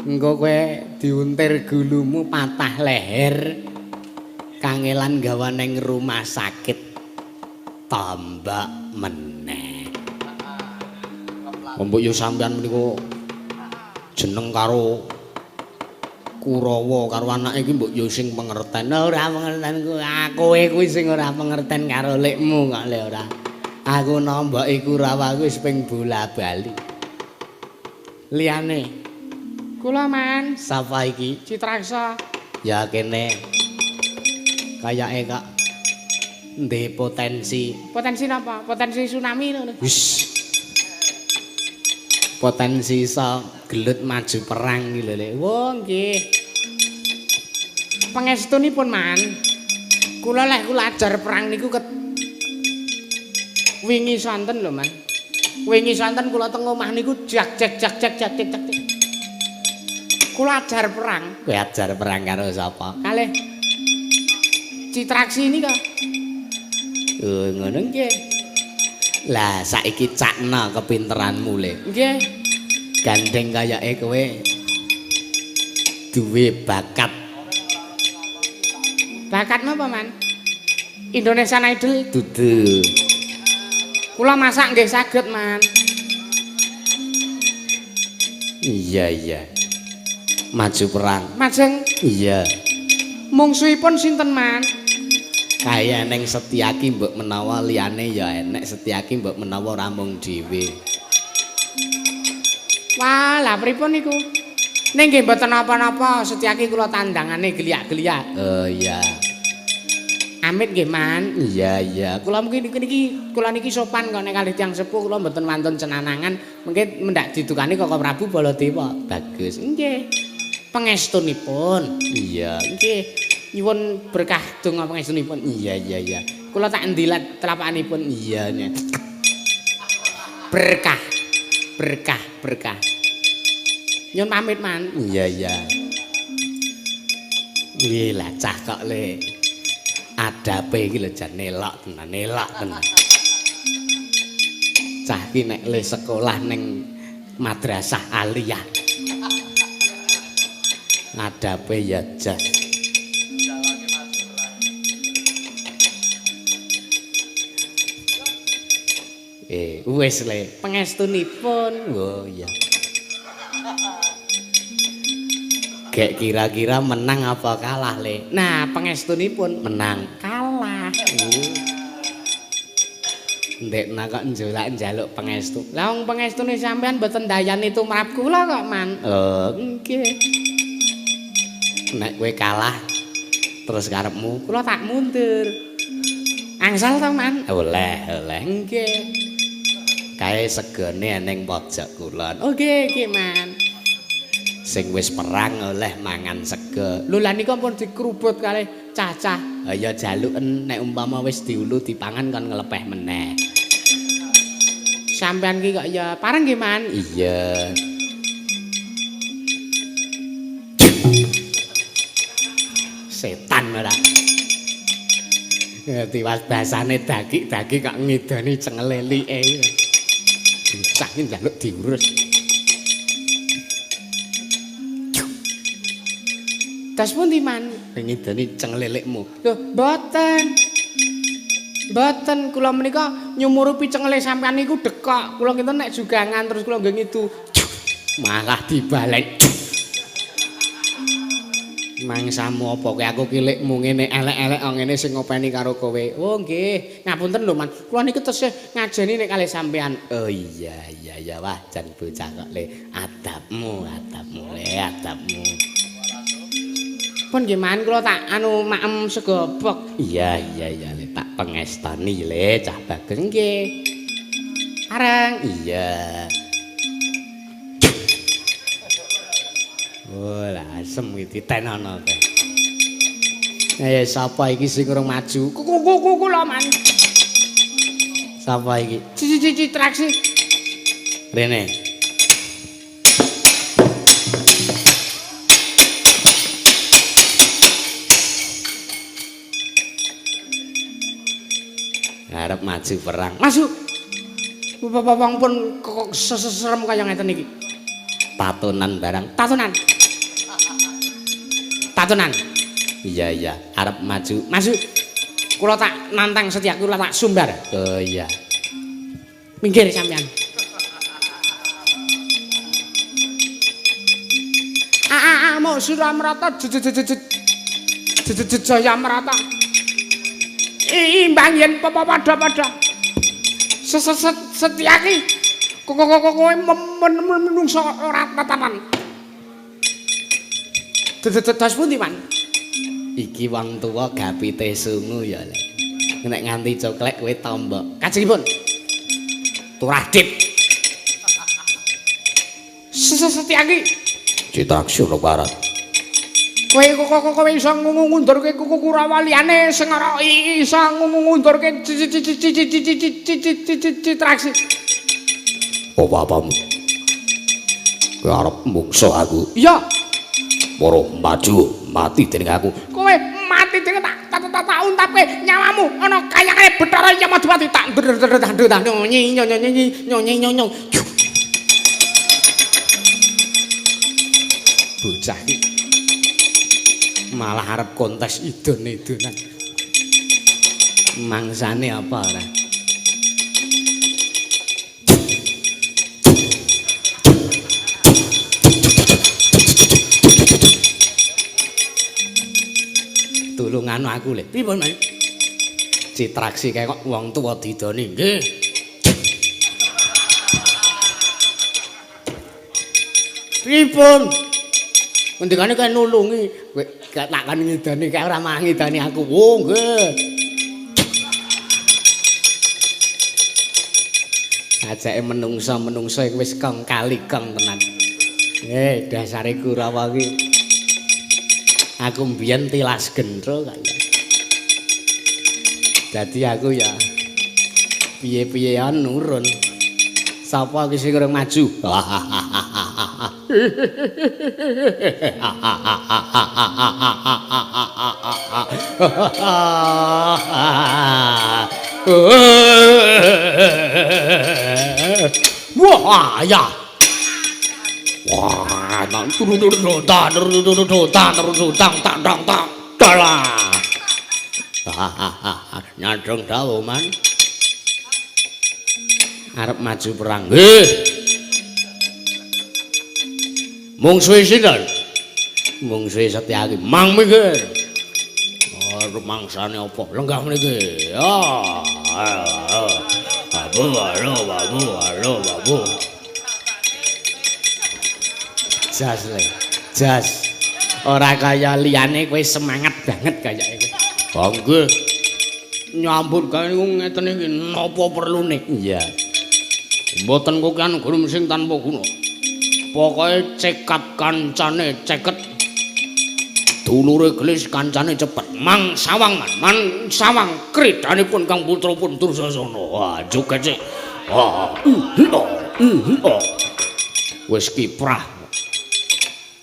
[SPEAKER 1] Engko kowe diuntir gulumu patah leher. Kangelan gawa ning rumah sakit. Tambak meneh. Mbok yo sampean meniku jeneng karo Kurawa karo anake iki mbok yo sing pengerten. Ora pengerten ku. Kowe kuwi sing ora pengerten karo Likmu kok le ora. Aku nomboki Kurawa wis ping bola-bali. Liyane kula man. Sapa iki? Citraksa. Ya kene. Kayake kok ndhe potensi. Potensi napa? Potensi tsunami ngono. Wis. Potensi iso gelut maju perang iki lho, Lek. Wong nggih. Pangestunipun, Man. Kula ajar perang niku wingi santen lho, Man. Wingi santen kula teng omah niku jak. Kula ajar perang. Kowe ajar perang karo sapa? Kalih Citraksi ini kok. Oh, ngono nggih. Lah saiki cakna kepinteranmu le. Nggih. Gandeng kayake kowe duwe bakat. Bakat napa, Man? Indonesian Idol? Dudu. Kula masak nggih saged, Man. Iya. Maju perang. Majeng? Iya. Mungsuhipun sinten, Man? Kaya neng Setyaki mbok menawa liyane ya enek Setyaki mbok menawa ramung dhewe. Wah, lah pripun niku? Ning nggih mboten napa-napa, Setyaki kula tandangane geliak-geliak. Oh iya. Amit nggih, Man. Iya. Kula mungkin kula niki sopan kok nek kalih tiyang sepuh kula mboten wantun cenanangan, mungkin mendak didukani Koko Prabu Baladewa. Bagus. Nggih. Pangestunipun. Iya, nggih.
[SPEAKER 2] nyuwun berkah donga pangestunipun. Iya. Kula tak ndilat telapakanipun. Iya. Berkah. Nyuwun pamit, Man. Iya. Wih lah cah kok le. Adape iki lho jan nelok tenan. Cah iki nek le sekolah ning madrasah aliyah. Adape ya jas. Wis le pangestunipun. Oh iya. Gek kira-kira menang apa kalah le? Nah, pangestunipun menang. Kalah. Ndek nak kok njaluk pangestu. Lah wong pangestune sampean mboten dayani tumrap kula kok, Man. Oh, nggih. Nek kowe kalah terus karepmu, kula tak mundur. Angsal to, Man? Oleh nggih. Kae segone ning pojok kulon. Oke, Man. Sing wis perang oleh mangan sego. Lho lah nika pun dikrubut kalih cacah. Ya jaluken nek umpama wis diulu dipangan kon ngelepeh meneh. Sampean ki kok ya pareng nggih, Man? Iya. Setan ora. Ya tiwas basane daki-daki kok ngidoni cengelelike. Bocah iki njaluk diurus. Tas pundi, Man? Ngidoni cengelelekmu. Loh, mboten. Mboten, kula menika nyumurupi cengelek sampean niku dekok. Kula kinten nek jugangan terus kula nggih ngidu. Malah dibalik. Mangsamu apa kowe aku kilikmu ngene elek-elek ngene sing ngopeni karo kowe. Oh nggih, ngapunten lho, Man. Kula niku tesih ngajeni nek kalih sampean. Oh iya wah jan bocah kok le adabmu le. Pun nggih, Man, kula tak maem sego bok. Iya le tak pengestani le cah bagus nggih. Areng. Iya. Oh lah asem iki tenono kowe. Ya sapa iki sing urung maju? Kuku lho, Man. Sapa iki? Cici traksi. Rene. Arep maju perang. Masuk. Bapak pun kok serem kaya ngeten iki. Tatunan barang. Tatunan. Iya, arep maju. Masuk. Kula tak nantang Setia, kula tak sumbar. Oh iya. Minggir sampean. Mau Suramrata Jaya merata. Imbang yen padha-padha. Setia ki kowe menungso ora tatanan. Tas pundi, Man? Iki wong tuwa gapite sungu ya le. Nek nganti coklek kowe tombok. Kajengipun. Turadip. Setia ki Citaksur Barat. Kowe iso ngundurke kuku Kurawa liyane sing ora iso ngundurke Citraksi. Apa-apamu? Kowe arep mungsuh aku? Iya. Moro maju mati dening aku. Kowe mati dening tak untapke nyawamu ana kayangane Bathara Yamadewati tak nyonyi. Bocah iki malah arep kontes idon-idonan. Mangsane apa ora? Tulungan aku le. Pripun, Man? Citraksi kae kok wong tuwa didoni. Nggih. Pripun? Ngendikane kae nulungi. Kowe gak takon ngidoni kae ora malah ngidoni aku. Oh, nggih. Sajake menungso wis kong kali kong tenan. Dasare Kurawa ki
[SPEAKER 1] Aku mbiyen tilas gendro kaya. Dadi aku ya piye-piyean nurun. Sapa iki sing urung maju? Wah, ya. Wah, nang nyadong dawa man. Arep maju perang. Nggih. Mungsuhe sinten? Mungsuhe Setyaki. Mang mikir. Arep mangsane apa? Lenggah mriki. Babu. Jas le. Jas. Ora kaya liyane kowe semangat banget kaya iki. Oh nggih. Nyambut gawe ngeten iki napa perlune? Iya. Mboten kok kan guru sing tanpa guna. Pokoke cekat kancane ceket. Dulure gelis kancane cepet. Mang sawang man sawang kridanipun Kang Putra pun Dursasana. Wah, joget sik. Wis kiprah.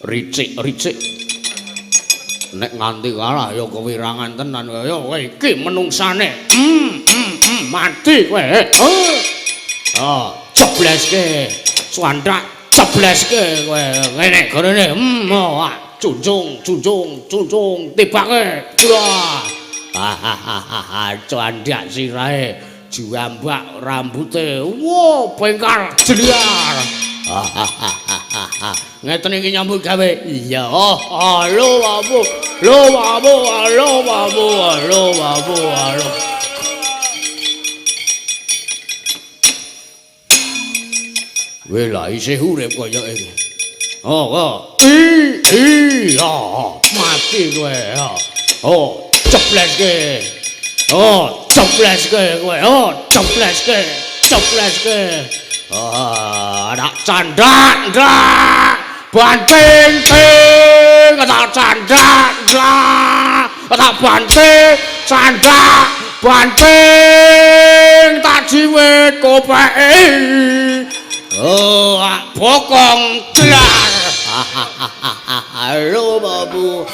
[SPEAKER 1] Ricik. Nek nganti kalah ya kewirangan tenan kaya kowe iki menungsane. Mati kowe. Cebleske. Suandrak cebleske kowe. Ngene gorene. Junjung tibake. Cuandrak sirahe jambak rambute. Wo, bengkal jeliar. Ngeten iki nyambut gawe. Iya. Halo babu. Wela isih urip kaya iki. Mati kowe. Cepleske. Cepleske kowe. Cepleske. Tak candak, banting, tak candak, tak banting, candak, banting, tak jiwet kopek. Bokong jelar. Halo babu.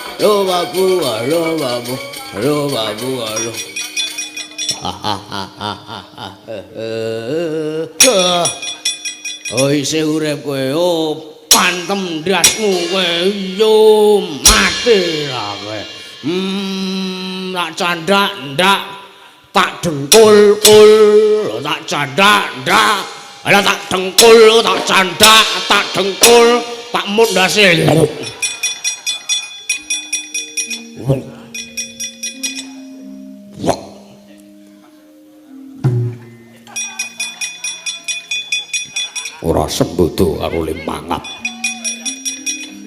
[SPEAKER 1] Isih urip kowe, pantem ndasmu kowe, yo mati lah kowe. Tak candak ndak, tak dengkul-kul, tak candak ndak. Ala tak dengkul, tak candak, tak dengkul, tak mundase. Ora sembodo karo limangap.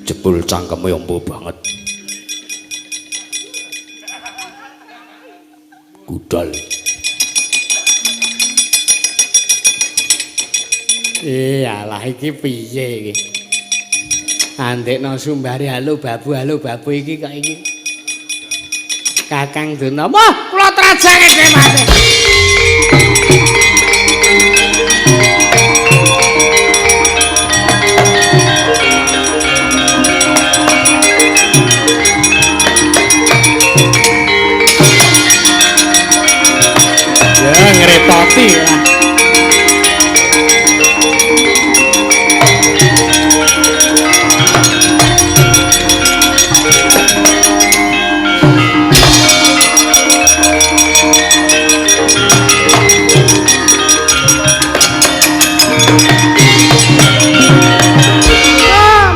[SPEAKER 1] Jebul cangkeme ombo banget. Gudal. Iyalah iki piye iki? Andekno sumbare halo babu iki kok iki. Kakang Duna, wah kula trajake demate. Ngrepoti lah.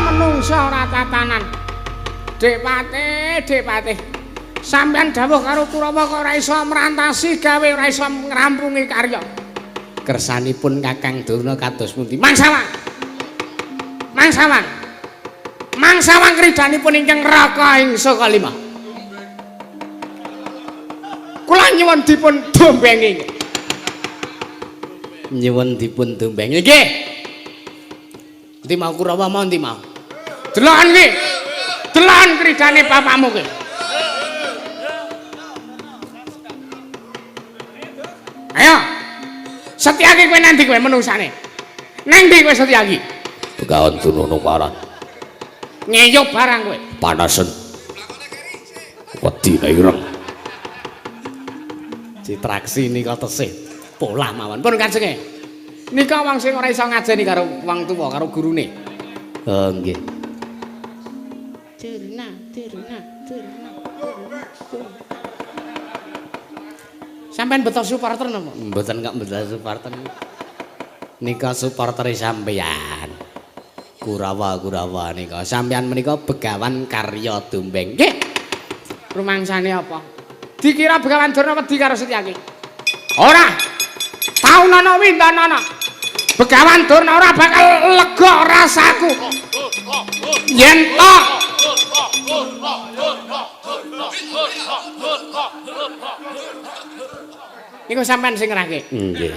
[SPEAKER 1] Menungso ora tatanan. Dek Pate. Sampeyan dawuh karo Kurawa kok ora iso mrantasi gawe ora iso ngrampungi karya. Kersanipun Kakang Durna kados pundi? Mangsawan kridanipun ingkang Raka ing Sokalima. Kula nyuwun dipun dombengi. Nggih. Endi mau Kurawa mau endi mau? Deloken nggih.
[SPEAKER 2] Delon kridane bapakmu ki. Ayo. Setyaki kowe nang ndi kowe menungsane? Nang ndi kowe Setyaki?
[SPEAKER 1] Begawan Durna paran.
[SPEAKER 2] Nyeyup barang kowe.
[SPEAKER 1] Panasen. Wedi nek ireng.
[SPEAKER 2] Citraksi nika tesih polah mawon. Pun Kanjenge. Nika wong sing ora iso ngajeni karo wong tuwa karo gurune.
[SPEAKER 1] Oh nggih.
[SPEAKER 2] Durna. Sampeyan beto supporter napa?
[SPEAKER 1] Mboten kok mboten supporter. Nika supporter sampeyan. Kurawa nika. Sampeyan menika Begawan Karya Dombeng.
[SPEAKER 2] Nggih. Rumangsane apa? Dikira Begawan Durna wedi karo Setyaki. Ora. Taunana windanana. Begawan Durna ora bakal lega rasaku. Yen to niku sampean sing ngerake.
[SPEAKER 1] Nggih.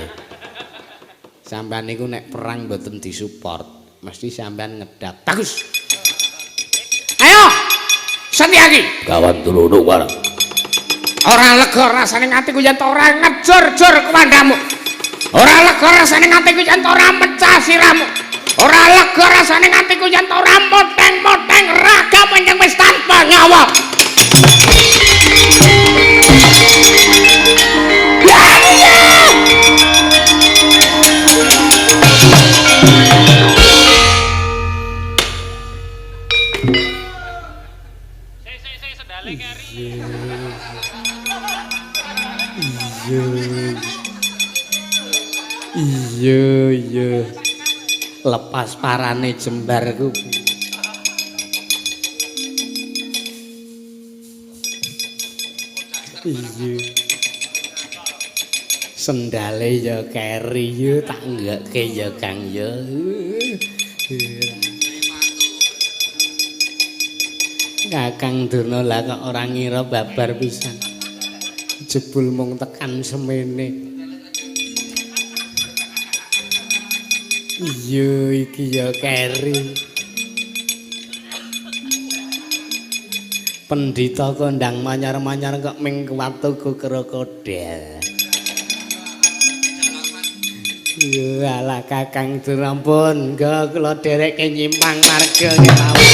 [SPEAKER 1] Sampeyan niku nek perang mboten disupport, mesti sampeyan ngedap.
[SPEAKER 2] Bagus. Ayo. Setyaki.
[SPEAKER 1] Begawan Durna paran.
[SPEAKER 2] Ora lega rasane atiku yen to ora ngejor-jor kewandamu. Ora lega rasane atiku yen to ora mecah sirahmu. Ora lega rasane atiku yen to ora moteng-moteng ragamu yang wis tanpa nyawa.
[SPEAKER 1] Iya. Lepas parane jembarku. Iya. Sendale ya keri ya tak enggake ya Kang ya. Kakang Durna lah kok ora ngira babar pisan. Jebul mung tekan semene. Iya iki ya keri. Pendhita kondang manyar-manyar kok ming watuku krokodil. Ya ala Kakang Durna pun nggo kula dherekke nyimpang marga kemawon.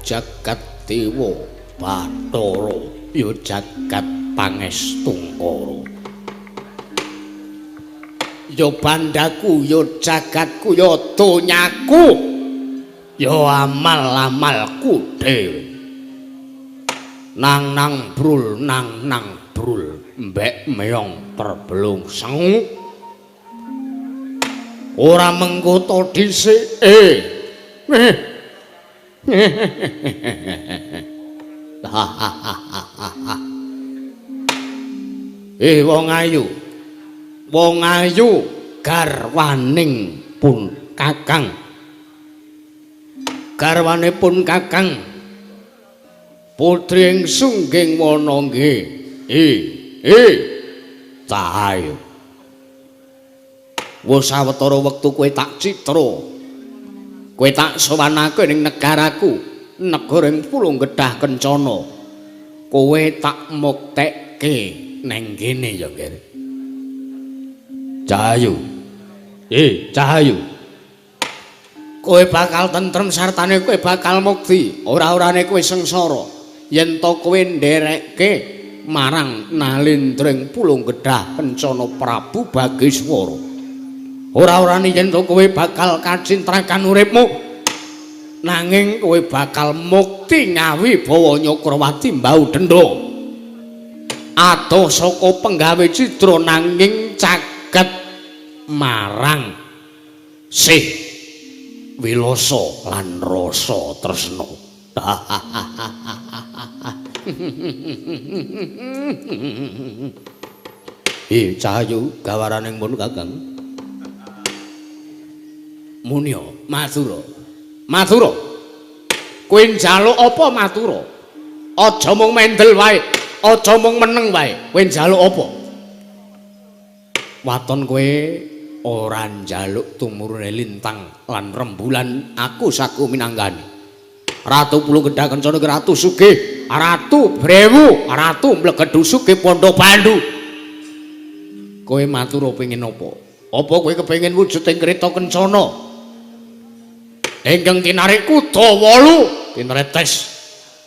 [SPEAKER 1] jagat dewa Bathara ya jagat pangestungkara ya bandaku ya jagatku ya donyaku ya amal-amalku dhewe nang brul nang brul mbek meong terbelung sengu ora mengkoto dhisik wong ayu garwaning pun kakang garwanipun kakang putri ing sungging wana nggih Cahayu wis sawetara wektu kowe tak citra kowe tak sowanake ning negaraku negaring Pulung Gedhah Kencana kowe tak muktekke neng kene ya Ger Cahayu Cahayu kowe bakal tentrem sartane kowe bakal mukti ora-orane kowe sengsara yen to kowe nderekke marang Nalendring Pulung Gedhah Kencana Prabu Bagiswara ora-orane yen to kowe bakal kacintrakan uripmu nanging kowe bakal mukti ngawi bawa Nyakrawati mbau denda adoh saka penggawe cidra nanging caket marang sih wilasa lan rasa tresna Cahayu gawaraning pun Kakang Munya Matura kowe njaluk apa Matura aja mung mendel wae aja mung meneng wae kowe njaluk apa waton kowe ora njaluk tumurune lintang lan rembulan aku saku minanggani Ratu Pulung Gedhah Kencana ki ratu sugih ratu brewu ratu mlegedhu sugih Pondok Bandu kowe matur pengin apa kowe kepengin wujuding Kreta Kencana ingkang tinarik kuda 8 tinretes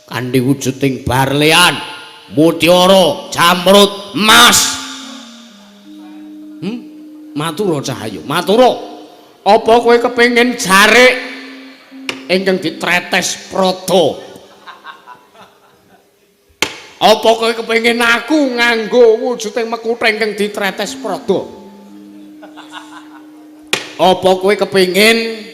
[SPEAKER 1] kanthi wujuding barlean mutiara jamrut emas matura Cahayu matura apa kowe kepengin jarik ingkang ditretes prada apa kowe kepengin aku nganggo wujuding mekutha ingkang ditretes prada apa kowe kepengin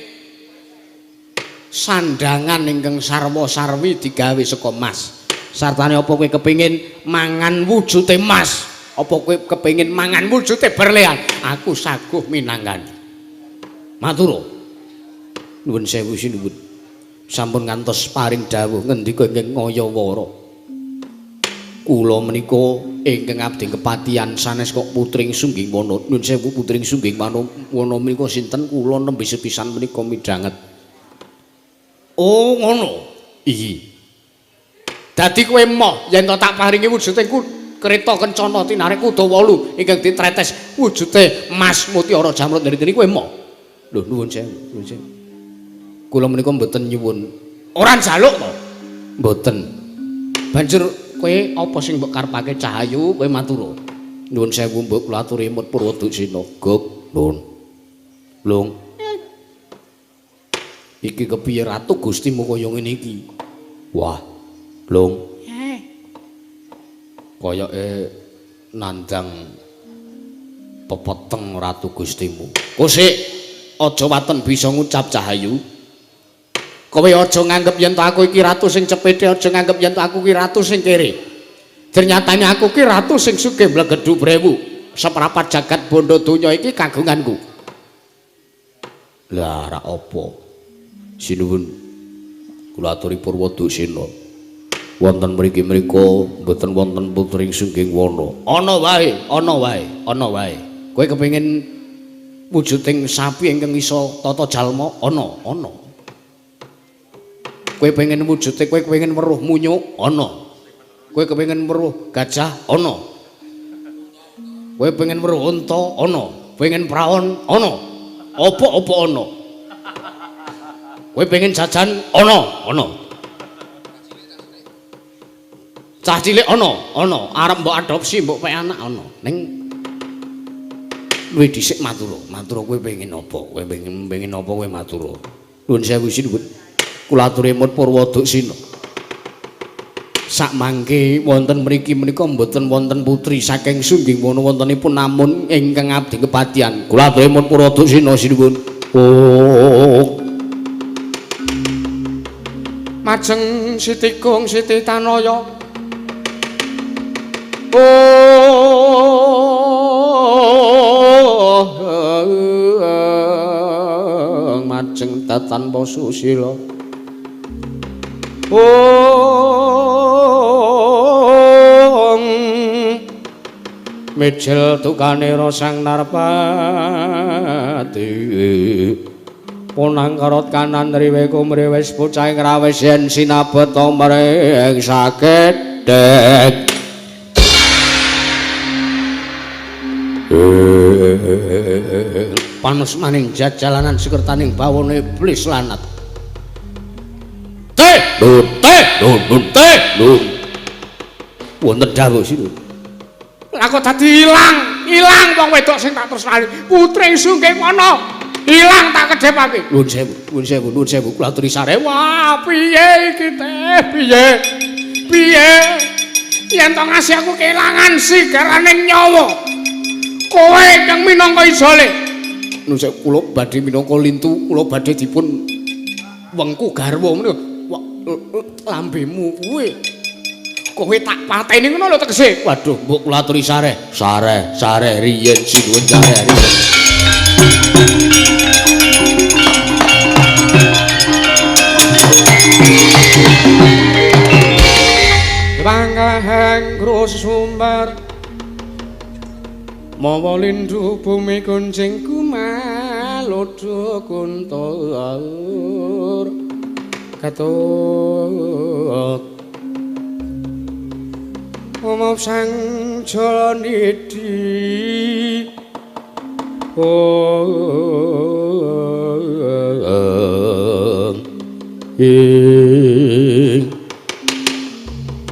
[SPEAKER 1] sandangan ingkang sarwa-sarwi digawe saka emas sartane apa kowe kepengin mangan wujude emas apa kowe kepengin mangan wujude berlian aku saguh minanggani matur nuwun sewu sinuwun sampun ngantos paring dawuh ngendika ingkang ngayawara kula menika ingkang abdi kepatihan sanes kok putring Sungging Wana nuwun sewu putring Sungging Wana menika sinten kula nembe sepisan menika midhanget oh ngono iya dadi kowe emoh yen to tak paringi wujuding Kreta Kencana tinarik kuda 8 ingkang ditretes wujude emas mutiara jamrut dari kowe emoh lho nuwun sewu kula menika mboten nyuwun ora njaluk to mboten banjur kowe apa sing mbok karepake Cahayu kowe matur nuwun sewu mbok kula aturi mut Purwadusina gog lung iki kepiye ratu gustimu kaya ngene iki wah lung kayake nandang pepeteng ratu gustimu kosik aja waten bisa ngucap Cahayu kowe aja nganggep yen aku iki ratu sing cepete aja nganggep yen aku iki ratu sing kere ternyatane aku iki ratu sing sugih mlegedhu brewu seprapat jagat bondo donya iki kagunganku lah ra apa sinuwun kula aturi Purwadusina wonten mriki-mrika mboten wonten putring Sungging Wana ana wae kowe kepengin wujuding sapi ingkang iso tata jalma ana kowe pengen wujude kowe pengen weruh munyuk ana kowe kepengin weruh gajah ana kowe pengen weruh unta ana pengen praon ana apa-apa ana kowe pengen jajan ana Cah cilik ana arep mbok adopsi mbok pek anak ana ning luwih dhisik matur kowe pengen apa kowe matur nuwun sewu sinuwun kula aturimut Purwadaksina sak mangke wonten mriki menika mboten wonten putri saking Sungging Wana wontenipun namun ingkang abdi kepatihan kula aturimut Purwadaksina sinuwun
[SPEAKER 2] Majeng Sitikung Siti Tanaya
[SPEAKER 1] majeng tanpa susila mijil tukane Sang Narpati punang karot kanan riwe kumriwis pucahing rawis yen sinabet mring sakedhek panos maning jajalanan sekertaning bawana iblis lanat nun wonten dawuh sinuwun
[SPEAKER 2] aku dadi ilang wong wedok sing tak tresnani putri Sungging Wana ilang tak kedhepake
[SPEAKER 1] nuwun sewu kula aturi sareh
[SPEAKER 2] wah piye iki teh piye yen to ngasih aku kelangan sigaraning nyawa kowe kang minangka ijole
[SPEAKER 1] nuwun sewu kula badhe minangka lintu kula badhe dipun wengku garwa menika lambemu kuwi kowe tak pateni ngono lho tegese waduh mbok kula aturi sareh riyen sinuwun sareh riyen
[SPEAKER 2] Panggahang grusumbar mawa lindu bumi kuncing kumalodho kuntur katuk omop sang jalnidi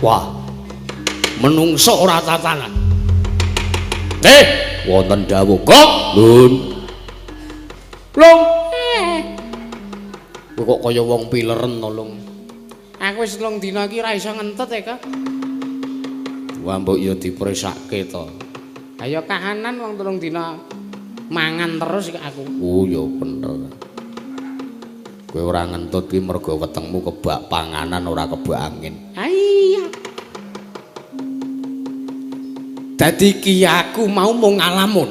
[SPEAKER 1] wah menungso ora tatanan wonten dawuh kok nun
[SPEAKER 2] lung
[SPEAKER 1] kok kaya wong pileren to lung
[SPEAKER 2] aku wis 3 dina iki ra iso ngentet ya Kak
[SPEAKER 1] wah mbok ya dipresake to
[SPEAKER 2] ayo kahanan wong 3 dina mangan terus aku
[SPEAKER 1] oh ya bener kowe ora ngentut ki mergo wetengmu kebak panganan ora kebak angin
[SPEAKER 2] iya dadi ki aku mau ngalamun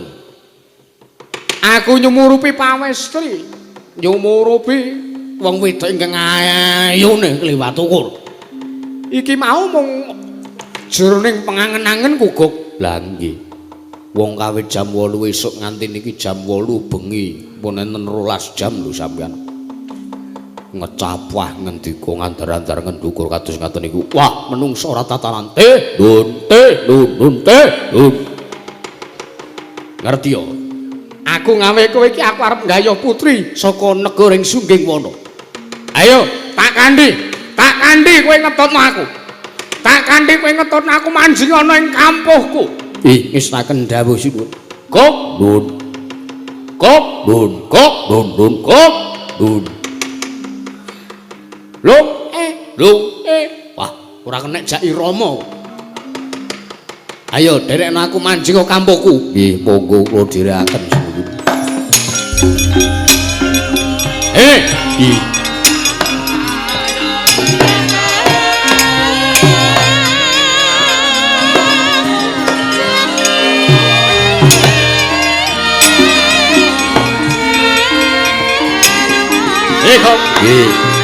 [SPEAKER 2] aku nyumurupi pawestri nyumurupi
[SPEAKER 1] wong wedok ingkang ayune kliwat ukur
[SPEAKER 2] iki mau mung jroning pengangen-angen kuguk
[SPEAKER 1] lha nggih wong kawit jam 8 esuk nganti niki jam 8 bengi pun enten 12 jam lho sampean ngecapah ngendika ngandar-andar ngendukur kados ngaten niku wah menungso ora tatanan nun ngerti yo
[SPEAKER 2] aku ngawe kowe iki aku arep nggayuh putri
[SPEAKER 1] saka negaring Sungging Wana
[SPEAKER 2] ayo tak kandhi kowe ngetutno aku tak kandhi kowe ngetutno aku manjing ana ing kampuhku
[SPEAKER 1] ngesnaken dawuh sinuwun
[SPEAKER 2] kok nun
[SPEAKER 1] wah ora kena jak irama ayo derekno aku manjing ke kampuhku nggih monggo kula dherekaken sinuwun nggih